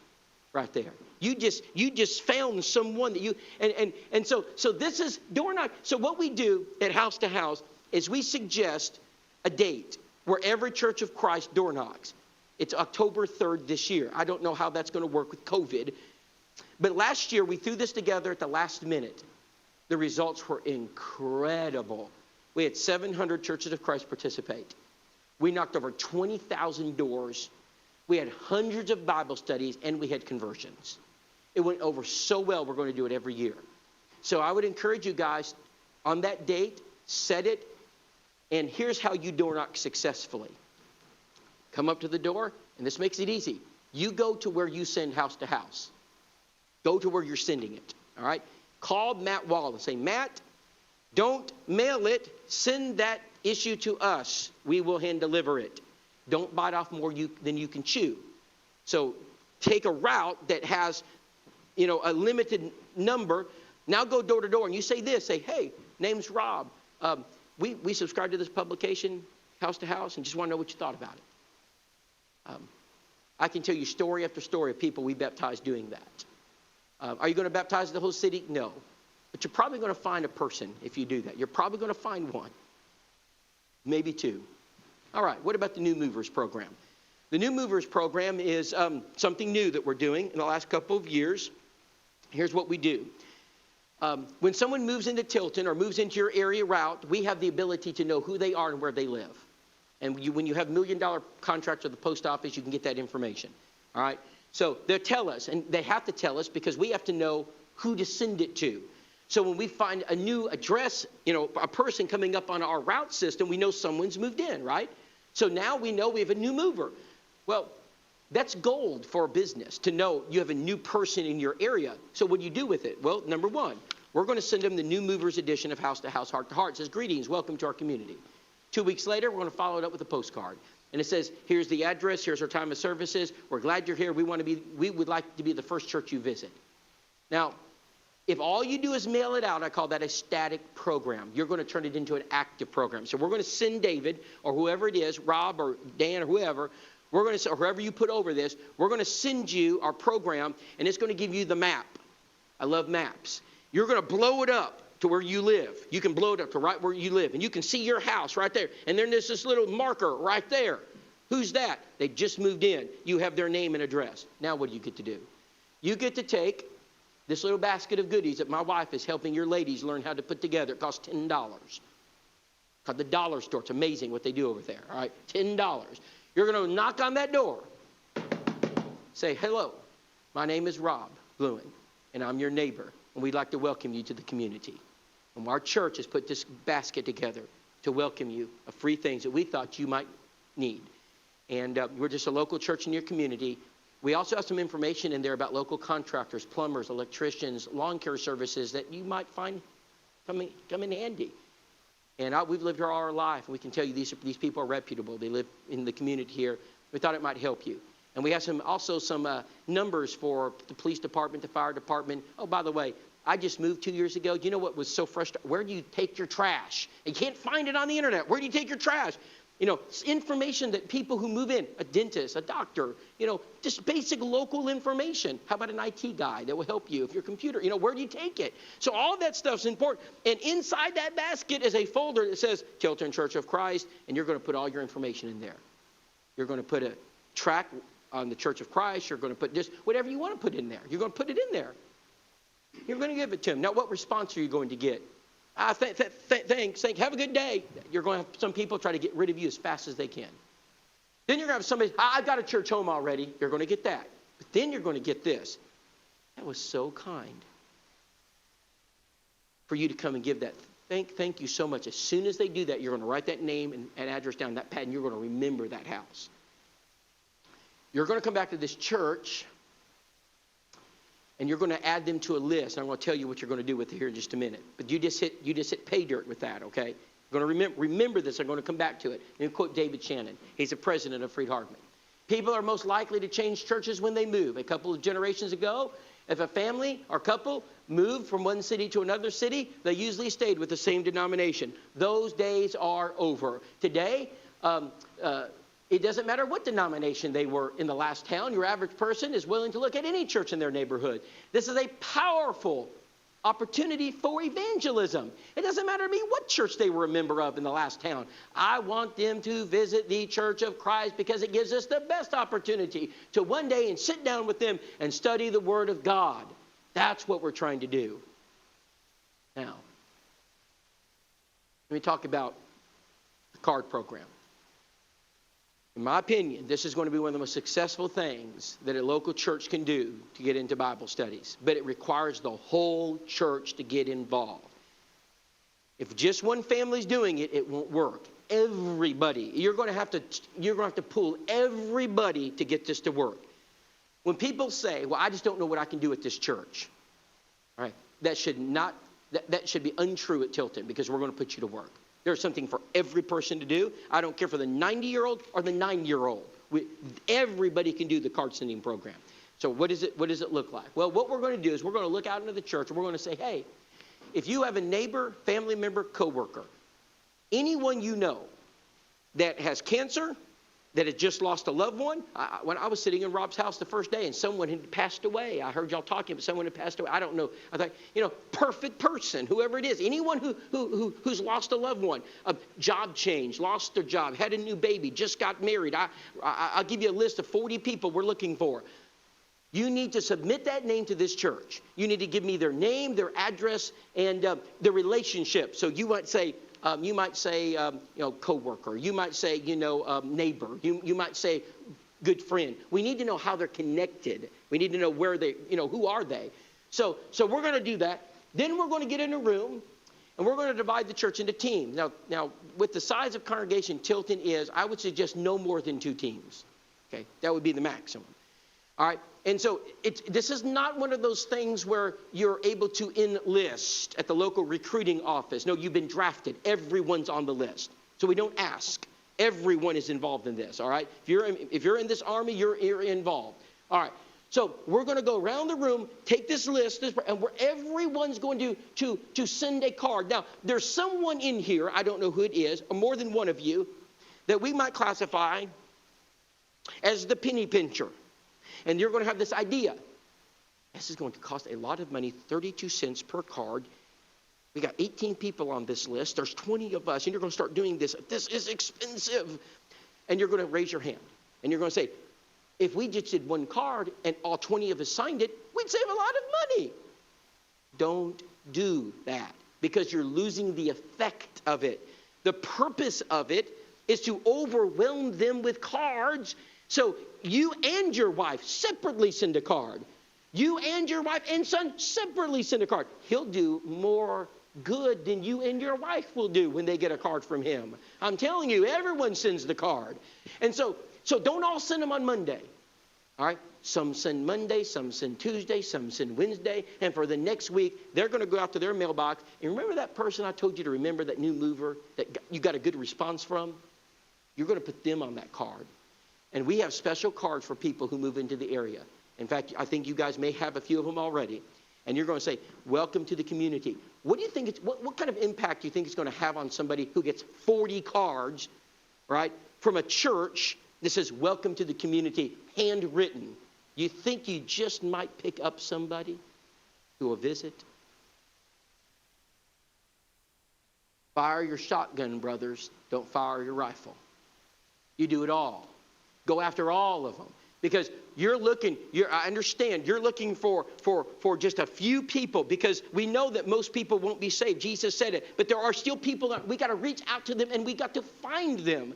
right there. You just found someone that you, and so this is door knock. So what we do at House to House is we suggest a date where every Church of Christ door knocks. It's October 3rd this year. I don't know how that's going to work with COVID. But last year, we threw this together at the last minute. The results were incredible. We had 700 Churches of Christ participate. We knocked over 20,000 doors. We had hundreds of Bible studies, and we had conversions. It went over so well, we're going to do it every year. So I would encourage you guys, on that date, set it, and here's how you door knock successfully. Come up to the door, and this makes it easy. You go to where you send house to house. Go to where you're sending it, all right? Call Matt Wall and say, Matt, don't mail it. Send that issue to us. We will hand deliver it. Don't bite off more than you can chew. So take a route that has, a limited number. Now go door to door and you say this, say, hey, name's Rob. We subscribe to this publication, House to House, and just want to know what you thought about it. I can tell you story after story of people we baptized doing that. Are you going to baptize the whole city? No. But you're probably going to find a person if you do that. You're probably going to find one. Maybe two. All right, what about the New Movers program? The New Movers program is something new that we're doing in the last couple of years. Here's what we do. When someone moves into Tilton or moves into your area route, we have the ability to know who they are and where they live. And when you have $1 million contracts with the post office, you can get that information. All right? So they'll tell us, and they have to tell us because we have to know who to send it to. So when we find a new address, a person coming up on our route system, we know someone's moved in, right? So now we know we have a new mover. Well, that's gold for a business to know you have a new person in your area. So what do you do with it? Well, number one, we're going to send them the New Movers edition of House to House, Heart to Heart. It says, greetings, welcome to our community. 2 weeks later, we're going to follow it up with a postcard. And it says, here's the address, here's our time of services. We're glad you're here. We would like to be the first church you visit. Now, if all you do is mail it out, I call that a static program. You're going to turn it into an active program. So we're going to send David or whoever it is, Rob or Dan or whoever, or whoever you put over this, we're going to send you our program, and it's going to give you the map. I love maps. You're going to blow it up to where you live. You can blow it up to right where you live, and you can see your house right there. And then there's this little marker right there. Who's that? They just moved in. You have their name and address. Now what do you get to do? You get to take this little basket of goodies that my wife is helping your ladies learn how to put together. It costs $10. Called the dollar store. It's amazing what they do over there. All right, $10. You're going to knock on that door. Say, hello, my name is Rob Lewin, and I'm your neighbor, and we'd like to welcome you to the community. And our church has put this basket together to welcome you of free things that we thought you might need. And we're just a local church in your community. We also have some information in there about local contractors, plumbers, electricians, lawn care services that you might find come in handy. And we've lived here all our life, and we can tell you these people are reputable. They live in the community here. We thought it might help you. And we have some numbers for the police department, the fire department. Oh, by the way, I just moved 2 years ago. You know what was so frustrating? Where do you take your trash? You can't find it on the internet. Where do you take your trash? Information that people who move in, a dentist, a doctor, just basic local information. How about an IT guy that will help you if your computer, where do you take it? So all that stuff's important. And inside that basket is a folder that says Tilton Church of Christ, and you're going to put all your information in there. You're going to put a track on the Church of Christ. You're going to put just whatever you want to put in there. You're going to put it in there. You're going to give it to him. Now, what response are you going to get? Thanks. Have a good day. You're going to have some people try to get rid of you as fast as they can. Then you're going to have somebody, I've got a church home already. You're going to get that. But then you're going to get this. That was so kind for you to come and give that. Thank you so much. As soon as they do that, you're going to write that name and address down that pad, and you're going to remember that house. You're going to come back to this church, and you're going to add them to a list. And I'm going to tell you what you're going to do with it here in just a minute. But you just hit pay dirt with that, okay? You're going to remember this. I'm going to come back to it. And quote David Shannon. He's the president of Freed-Hardeman. People are most likely to change churches when they move. A couple of generations ago, if a family or couple moved from one city to another city, they usually stayed with the same denomination. Those days are over. Today, it doesn't matter what denomination they were in the last town. Your average person is willing to look at any church in their neighborhood. This is a powerful opportunity for evangelism. It doesn't matter to me what church they were a member of in the last town. I want them to visit the Church of Christ because it gives us the best opportunity to one day and sit down with them and study the Word of God. That's what we're trying to do. Now, let me talk about the card program. In my opinion, this is going to be one of the most successful things that a local church can do to get into Bible studies. But it requires the whole church to get involved. If just one family's doing it, it won't work. Everybody, you're going to have to pull everybody to get this to work. When people say, "Well, I just don't know what I can do at this church," all right, that should be untrue at Tilton because we're going to put you to work. There's something for every person to do. I don't care for the 90-year-old or the 9-year-old. Everybody can do the card sending program. So what does it look like? Well, what we're going to do is we're going to look out into the church and we're going to say, hey, if you have a neighbor, family member, coworker, anyone you know that has cancer, that had just lost a loved one. When I was sitting in Rob's house the first day and someone had passed away, I heard y'all talking, but someone had passed away. I don't know. I thought, perfect person, whoever it is, anyone who's lost a loved one, a job change, lost their job, had a new baby, just got married. I'll give you a list of 40 people we're looking for. You need to submit that name to this church. You need to give me their name, their address, and their relationship. So you might say, coworker. You might say, neighbor. You might say, good friend. We need to know how they're connected. We need to know where they, who are they. So we're going to do that. Then we're going to get in a room, and we're going to divide the church into teams. Now, with the size of congregation Tilton is, I would suggest no more than 2 teams. Okay, that would be the maximum. All right, and so this is not one of those things where you're able to enlist at the local recruiting office. No, you've been drafted. Everyone's on the list. So we don't ask. Everyone is involved in this, all right? If you're in this army, you're involved. All right, so we're going to go around the room, take this list, and everyone's going to send a card. Now, there's someone in here, I don't know who it is, or more than one of you, that we might classify as the penny pincher. And you're going to have this idea. This is going to cost a lot of money, 32 cents per card. We got 18 people on this list. There's 20 of us, and you're going to start doing this. This is expensive. And you're going to raise your hand. And you're going to say, if we just did one card and all 20 of us signed it, we'd save a lot of money. Don't do that because you're losing the effect of it. The purpose of it is to overwhelm them with cards. So you and your wife separately send a card. You and your wife and son separately send a card. He'll do more good than you and your wife will do when they get a card from him. I'm telling you, everyone sends the card. And so don't all send them on Monday. All right? Some send Monday, some send Tuesday, some send Wednesday. And for the next week, they're going to go out to their mailbox. And remember that person I told you to remember, that new mover that you got a good response from? You're going to put them on that card. And we have special cards for people who move into the area. In fact, I think you guys may have a few of them already. And you're going to say, welcome to the community. What do you think, what kind of impact do you think it's going to have on somebody who gets 40 cards, right, from a church that says, welcome to the community, handwritten? You think you just might pick up somebody who will visit? Fire your shotgun, brothers. Don't fire your rifle. You do it all. Go after all of them. Because I understand, you're looking for just a few people, because we know that most people won't be saved. Jesus said it. But there are still people that we got to reach out to them and we got to find them.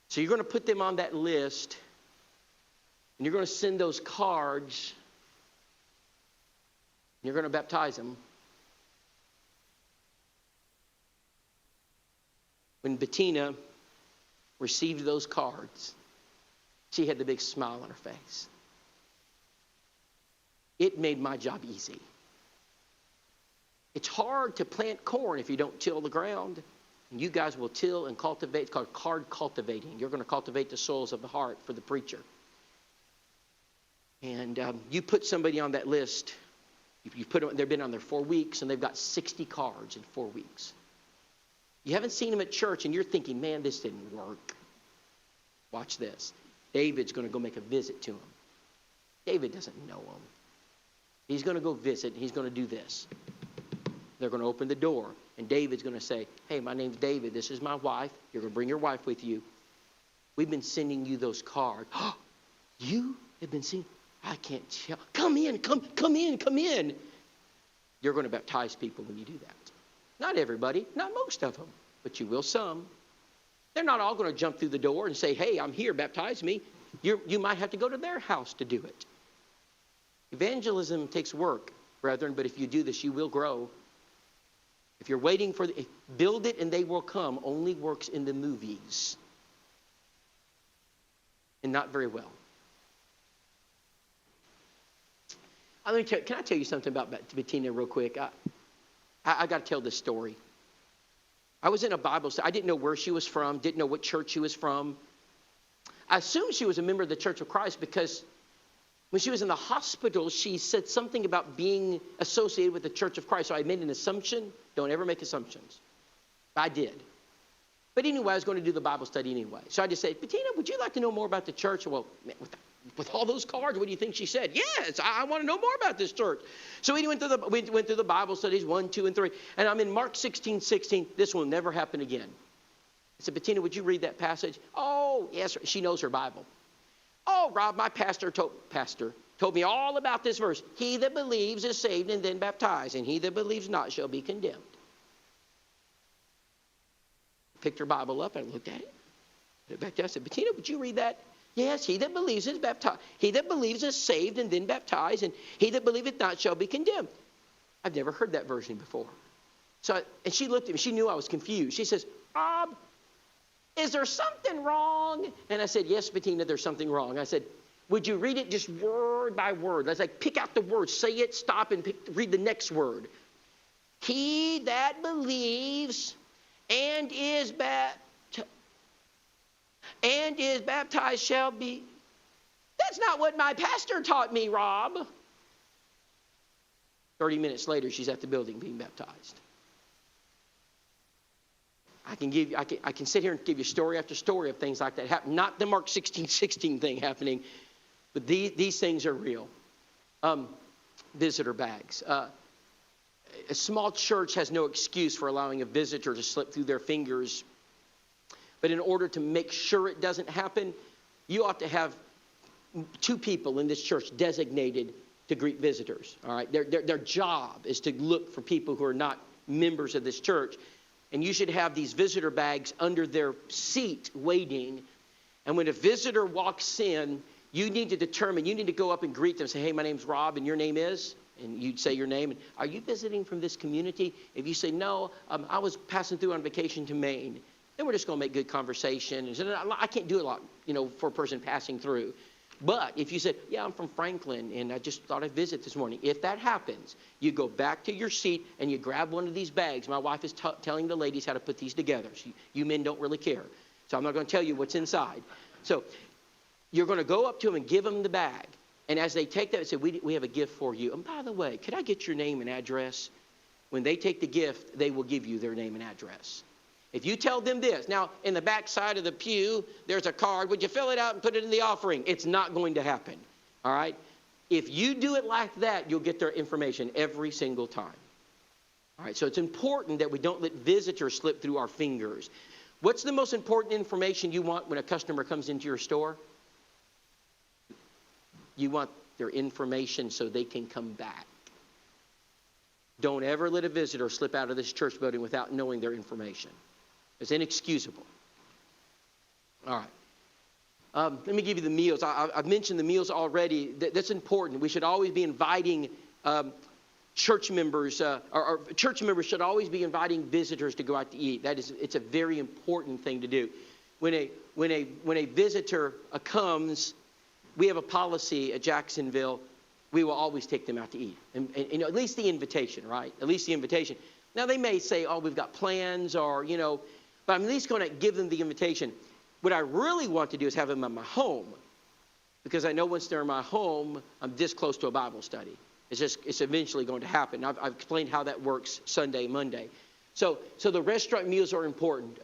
So you're going to put them on that list and you're going to send those cards. And you're going to baptize them. When Bettina received those cards, she had the big smile on her face. It made my job easy. It's hard to plant corn if you don't till the ground. And you guys will till and cultivate. It's called card cultivating. You're going to cultivate the soils of the heart for the preacher. And you put somebody on that list. You put them, they've been on there 4 weeks, and they've got 60 cards in 4 weeks. You haven't seen them at church, and you're thinking, man, this didn't work. Watch this. David's going to go make a visit to him. David doesn't know him. He's going to go visit, and he's going to do this. They're going to open the door, and David's going to say, hey, my name's David. This is my wife. You're going to bring your wife with you. We've been sending you those cards. You have been sending? I can't tell. Come in, come in. You're going to baptize people when you do that. Not everybody, not most of them, but you will some. They're not all going to jump through the door and say, hey, I'm here, baptize me. You might have to go to their house to do it. Evangelism takes work, brethren, but if you do this, you will grow. If you're waiting for build it and they will come only works in the movies. And not very well. Can I tell you something about Bettina real quick? I got to tell this story. I was in a Bible study. I didn't know where she was from, didn't know what church she was from. I assumed she was a member of the Church of Christ because when she was in the hospital, she said something about being associated with the Church of Christ. So I made an assumption. Don't ever make assumptions. I did. But anyway, I was going to do the Bible study anyway. So I just said, Bettina, would you like to know more about the church? Well, man, with all those cards, what do you think she said? Yes, I want to know more about this church. So we went through the Bible studies 1, 2, and 3. And I'm in Mark 16:16. This will never happen again. I said, Bettina, would you read that passage? Oh, yes. She knows her Bible. Oh, Rob, my pastor told me all about this verse. He that believes is saved and then baptized, and he that believes not shall be condemned. Picked her Bible up and I looked at it. Put it back down. I said, Bettina, would you read that? Yes, he that believes is baptized. He that believes is saved and then baptized, and he that believeth not shall be condemned. I've never heard that version before. And she looked at me. She knew I was confused. She says, Rob, is there something wrong? And I said, yes, Bettina, there's something wrong. I said, would you read it just word by word? I was like, pick out the word, say it, stop, and read the next word. He that believes and is baptized shall be. That's not what my pastor taught me, Rob. 30 minutes later, she's at the building being baptized. I can sit here and give you story after story of things like that happen. Not the Mark 16:16 thing happening, but these things are real. Visitor bags. A small church has no excuse for allowing a visitor to slip through their fingers. But in order to make sure it doesn't happen, you ought to have 2 people in this church designated to greet visitors. All right, their job is to look for people who are not members of this church. And you should have these visitor bags under their seat waiting. And when a visitor walks in, you need to go up and greet them. Say, hey, my name's Rob, and your name is? And you'd say your name. And are you visiting from this community? If you say, no, I was passing through on vacation to Maine, then we're just going to make good conversation. And so I can't do a lot, for a person passing through. But if you said, yeah, I'm from Franklin, and I just thought I'd visit this morning. If that happens, you go back to your seat and you grab one of these bags. My wife is telling the ladies how to put these together. You men don't really care. So I'm not going to tell you what's inside. So you're going to go up to them and give them the bag. And as they take that, they say, we have a gift for you. And by the way, could I get your name and address? When they take the gift, they will give you their name and address. If you tell them this, now in the back side of the pew, there's a card. Would you fill it out and put it in the offering? It's not going to happen. All right? If you do it like that, you'll get their information every single time. All right, so it's important that we don't let visitors slip through our fingers. What's the most important information you want when a customer comes into your store? You want their information so they can come back. Don't ever let a visitor slip out of this church building without knowing their information. It's inexcusable. All right. Let me give you the meals. I've mentioned the meals already. That's important. We should always be inviting church members, or church members should always be inviting visitors to go out to eat. It's a very important thing to do. When a visitor comes, we have a policy at Jacksonville. We will always take them out to eat, and at least the invitation, right? At least the invitation. Now they may say, "Oh, we've got plans," or but I'm at least going to give them the invitation. What I really want to do is have them in my home, because I know once they're in my home, I'm this close to a Bible study. It's eventually going to happen. I've explained how that works Sunday, Monday. So the restaurant meals are important.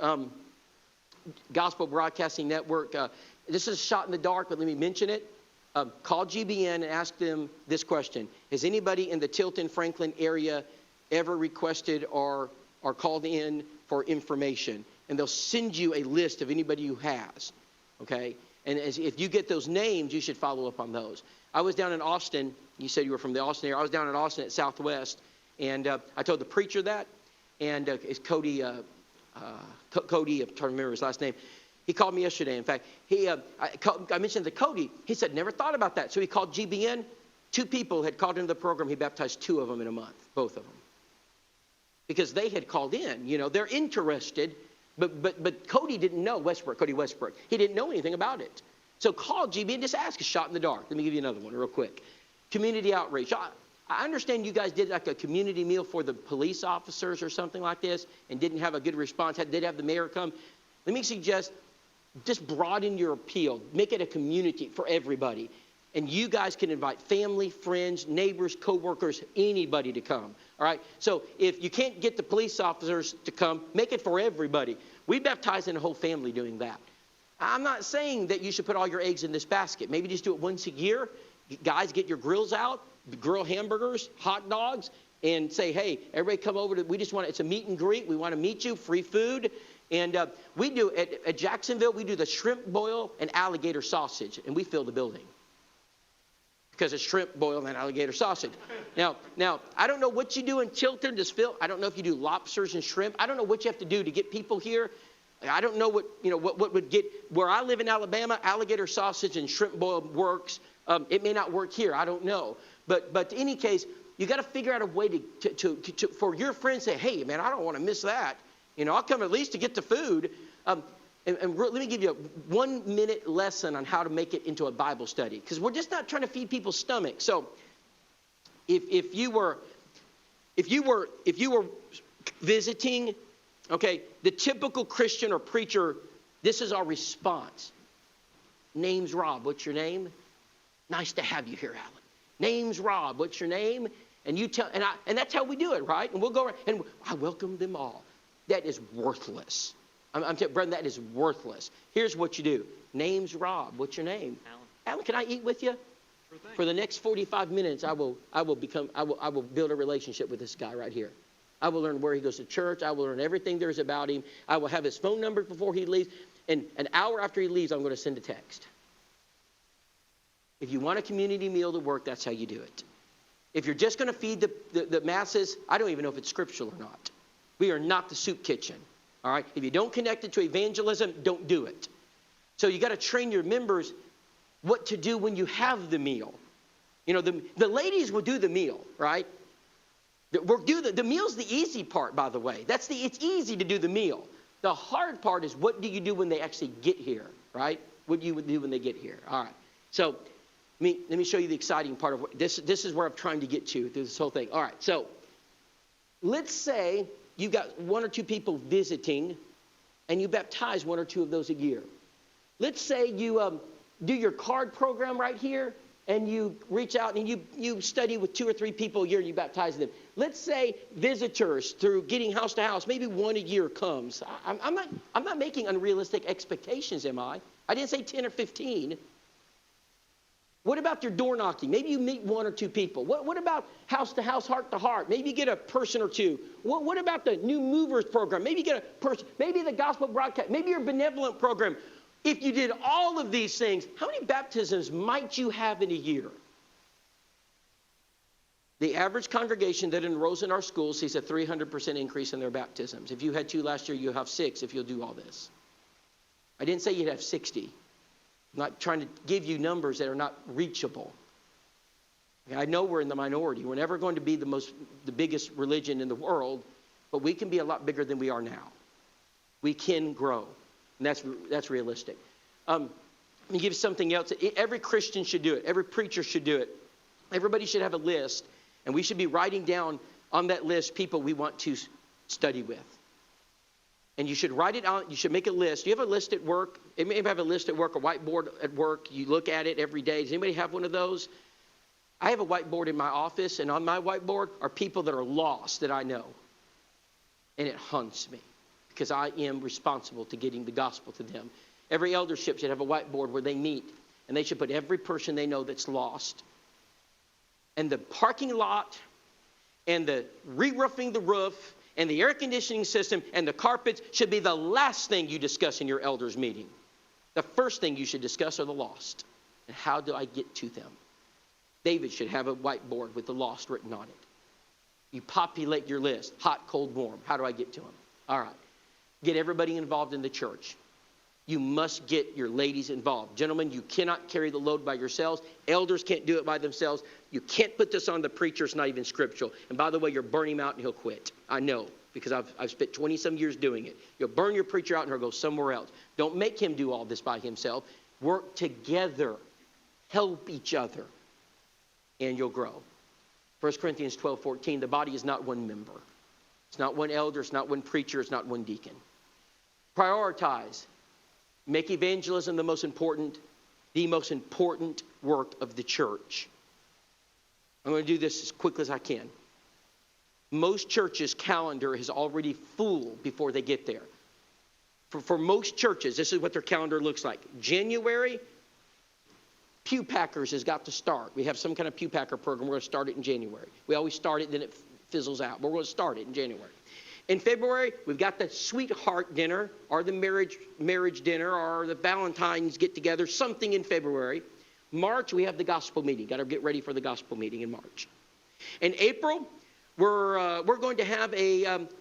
Gospel Broadcasting Network. This is a shot in the dark, but let me mention it. Call GBN and ask them this question. Has anybody in the Tilton, Franklin area ever requested or called in for information? And they'll send you a list of anybody who has. Okay? And if you get those names, you should follow up on those. I was down in Austin. You said you were from the Austin area. I was down in Austin at Southwest. And I told the preacher that. And it's Cody, I'm trying to remember his last name. He called me yesterday. In fact, I mentioned to Cody. He said, never thought about that. So he called GBN. 2 people had called into the program. He baptized 2 of them in a month, both of them. Because they had called in. They're interested. But Cody didn't know Cody Westbrook. He didn't know anything about it. So call GBN and just ask a shot in the dark. Let me give you another one real quick. Community outreach. I understand you guys did like a community meal for the police officers or something like this and didn't have a good response, did have the mayor come. Let me suggest, just broaden your appeal. Make it a community for everybody. And you guys can invite family, friends, neighbors, co-workers, anybody to come. All right? So if you can't get the police officers to come, make it for everybody. We baptize in a whole family doing that. I'm not saying that you should put all your eggs in this basket. Maybe just do it once a year. Guys, get your grills out, grill hamburgers, hot dogs, and say, hey, everybody come over it's a meet and greet. We want to meet you, free food. And we do, at Jacksonville, we do the shrimp boil and alligator sausage, and we fill the building. Because it's shrimp boiled and alligator sausage. Now, I don't know what you do in Tilton to fill. I don't know if you do lobsters and shrimp. I don't know what you have to do to get people here. I don't know what would get, where I live in Alabama, alligator sausage and shrimp boil works. It may not work here. I don't know. But in any case, you got to figure out a way to for your friends to say, hey, man, I don't want to miss that. I'll come at least to get the food. And let me give you a 1-minute lesson on how to make it into a Bible study. Because we're just not trying to feed people's stomachs. So if you were visiting, okay, the typical Christian or preacher, this is our response. Name's Rob. What's your name? Nice to have you here, Alan. Name's Rob. What's your name? And you tell, and that's how we do it, right? And we'll go around and I welcome them all. That is worthless. I'm telling you, Brendan, that is worthless. Here's what you do. Name's Rob. What's your name?
Alan.
Alan, can I eat with you?
Sure thing.
For the next 45 minutes, I will build a relationship with this guy right here. I will learn where he goes to church. I will learn everything there is about him. I will have his phone number before he leaves. And an hour after he leaves, I'm going to send a text. If you want a community meal to work, that's how you do it. If you're just going to feed the masses, I don't even know if it's scriptural or not. We are not the soup kitchen. All right? If you don't connect it to evangelism, don't do it. So you got to train your members what to do when you have the meal. The ladies will do the meal, right? The meal's the easy part, by the way. It's easy to do the meal. The hard part is what do you do when they actually get here, right? What do you do when they get here? All right. So let me show you the exciting part of this. This is where I'm trying to get to through this whole thing. All right. So let's say you've got 1 or 2 people visiting, and you baptize 1 or 2 of those a year. Let's say you do your card program right here, and you reach out and you study with 2 or 3 people a year, and you baptize them. Let's say visitors through getting house to house, maybe 1 a year comes. I'm not making unrealistic expectations, am I? I didn't say 10 or 15. What about your door knocking? Maybe you meet 1 or 2 people. What about house to house, heart to heart? Maybe you get a person or 2. What about the new movers program? Maybe you get a person. Maybe the gospel broadcast. Maybe your benevolent program. If you did all of these things, how many baptisms might you have in a year? The average congregation that enrolls in our schools sees a 300% increase in their baptisms. If you had 2 last year, you'll have 6 if you'll do all this. I didn't say you'd have 60. I'm not trying to give you numbers that are not reachable. I know we're in the minority. We're never going to be the biggest religion in the world, but we can be a lot bigger than we are now. We can grow, and that's realistic. Let me give you something else. Every Christian should do it. Every preacher should do it. Everybody should have a list, and we should be writing down on that list people we want to study with. And you should write it on. You should make a list. You have a list at work. You may have a list at work, a whiteboard at work. You look at it every day. Does anybody have one of those? I have a whiteboard in my office, and on my whiteboard are people that are lost that I know. And it haunts me because I am responsible to getting the gospel to them. Every eldership should have a whiteboard where they meet, and they should put every person they know that's lost. And the parking lot and the re-roofing the roof and the air conditioning system and the carpets should be the last thing you discuss in your elders meeting. The first thing you should discuss are the lost. And how do I get to them? David should have a whiteboard with the lost written on it. You populate your list. Hot, cold, warm. How do I get to them? All right. Get everybody involved in the church. You must get your ladies involved. Gentlemen, you cannot carry the load by yourselves. Elders can't do it by themselves. You can't put this on the preacher. It's not even scriptural. And by the way, you'll burn him out and he'll quit. I know, because I've spent 20-some years doing it. You'll burn your preacher out and he'll go somewhere else. Don't make him do all this by himself. Work together. Help each other. And you'll grow. 1 Corinthians 12:14, the body is not one member. It's not one elder, it's not one preacher, it's not one deacon. Prioritize. Make evangelism the most important work of the church. I'm going to do this as quickly as I can. Most churches' calendar is already full before they get there. For most churches, this is what their calendar looks like. January, Pew Packers has got to start. We have some kind of Pew Packer program. We're going to start it in January. We always start it, then it fizzles out. But we're going to start it in January. In February, we've got the sweetheart dinner or the marriage dinner or the Valentine's get-together, something in February. March, we have the gospel meeting. Got to get ready for the gospel meeting in March. In April, we're going to have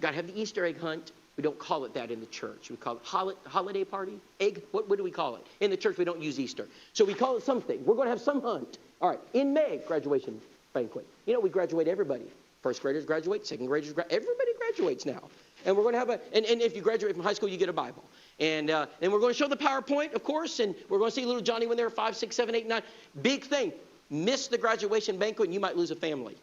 got to have the Easter egg hunt. We don't call it that in the church. We call it holiday party? Egg? What do we call it? In the church, we don't use Easter. So we call it something. We're going to have some hunt. All right. In May, graduation banquet. You know, we graduate everybody. First graders graduate. Second graders graduate. Everybody graduates now. And we're going to have and if you graduate from high school, you get a Bible. And then we're going to show the PowerPoint, of course. And we're going to see little Johnny when they're 5, 6, 7, 8, 9. Big thing. Miss the graduation banquet and you might lose a family.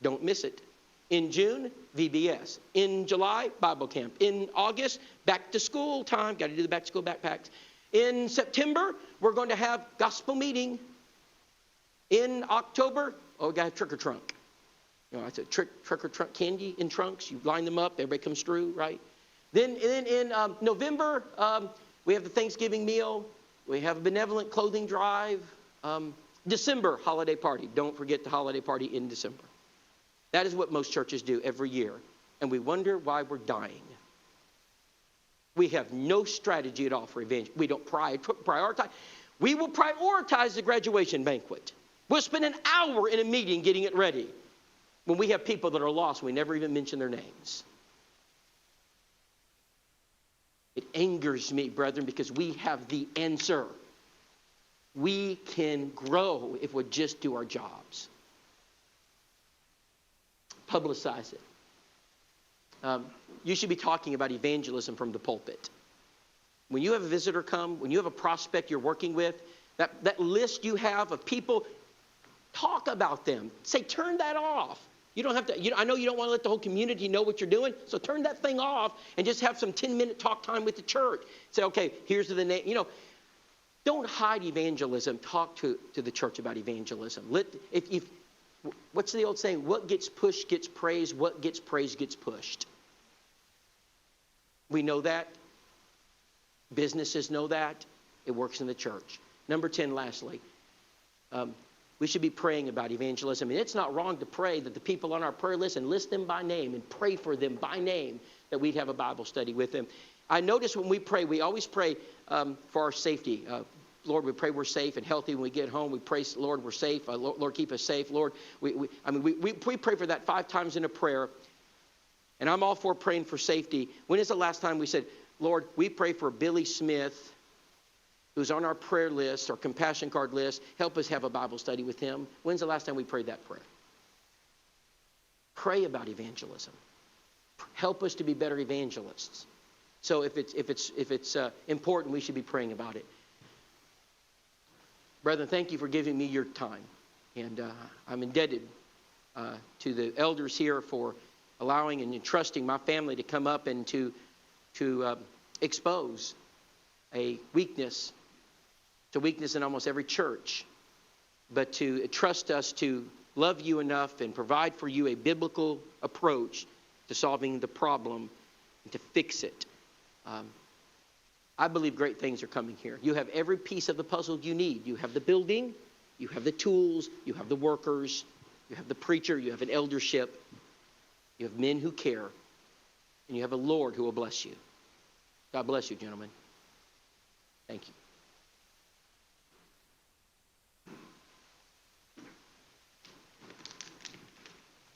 Don't miss it. In June, VBS. In July, Bible camp. In August, back to school time. Got to do the back to school backpacks. In September, we're going to have gospel meeting. In October, we got a trick or trunk. You know, it's a trick or trunk candy in trunks. You line them up, everybody comes through, right? Then in November, we have the Thanksgiving meal. We have a benevolent clothing drive. December, holiday party. Don't forget the holiday party in December. That is what most churches do every year. And we wonder why we're dying. We have no strategy at all for evangelism. We don't prioritize. We will prioritize the graduation banquet. We'll spend an hour in a meeting getting it ready. When we have people that are lost, we never even mention their names. It angers me, brethren, because we have the answer. We can grow if we just do our jobs. Publicize it. You should be talking about evangelism from the pulpit. When you have a visitor come, when you have a prospect you're working with, that list you have of people, talk about them. Say, turn that off. You don't have to, I know you don't want to let the whole community know what you're doing, so turn that thing off and just have some 10-minute talk time with the church. Say, okay, here's the name. Don't hide evangelism. Talk to the church about evangelism. What's the old saying? What gets pushed gets praised. What gets praised gets pushed. We know that. Businesses know that. It works in the church. Number 10, lastly, we should be praying about evangelism. And it's not wrong to pray that the people on our prayer list and list them by name and pray for them by name, that we'd have a Bible study with them. I notice when we pray, we always pray for our safety. Lord, we pray we're safe and healthy when we get home. We pray, Lord, we're safe. Lord, keep us safe. Lord, we pray for that 5 times in a prayer. And I'm all for praying for safety. When is the last time we said, Lord, we pray for Billy Smith, who's on our prayer list, our compassion card list. Help us have a Bible study with him. When's the last time we prayed that prayer? Pray about evangelism. Help us to be better evangelists. So if it's important, we should be praying about it. Brethren, thank you for giving me your time. And I'm indebted to the elders here for allowing and entrusting my family to come up and to expose a weakness. It's a weakness in almost every church. But to trust us to love you enough and provide for you a biblical approach to solving the problem and to fix it. I believe great things are coming here. You have every piece of the puzzle you need. You have the building, you have the tools, you have the workers, you have the preacher, you have an eldership, you have men who care, and you have a Lord who will bless you. God bless you, gentlemen. Thank you.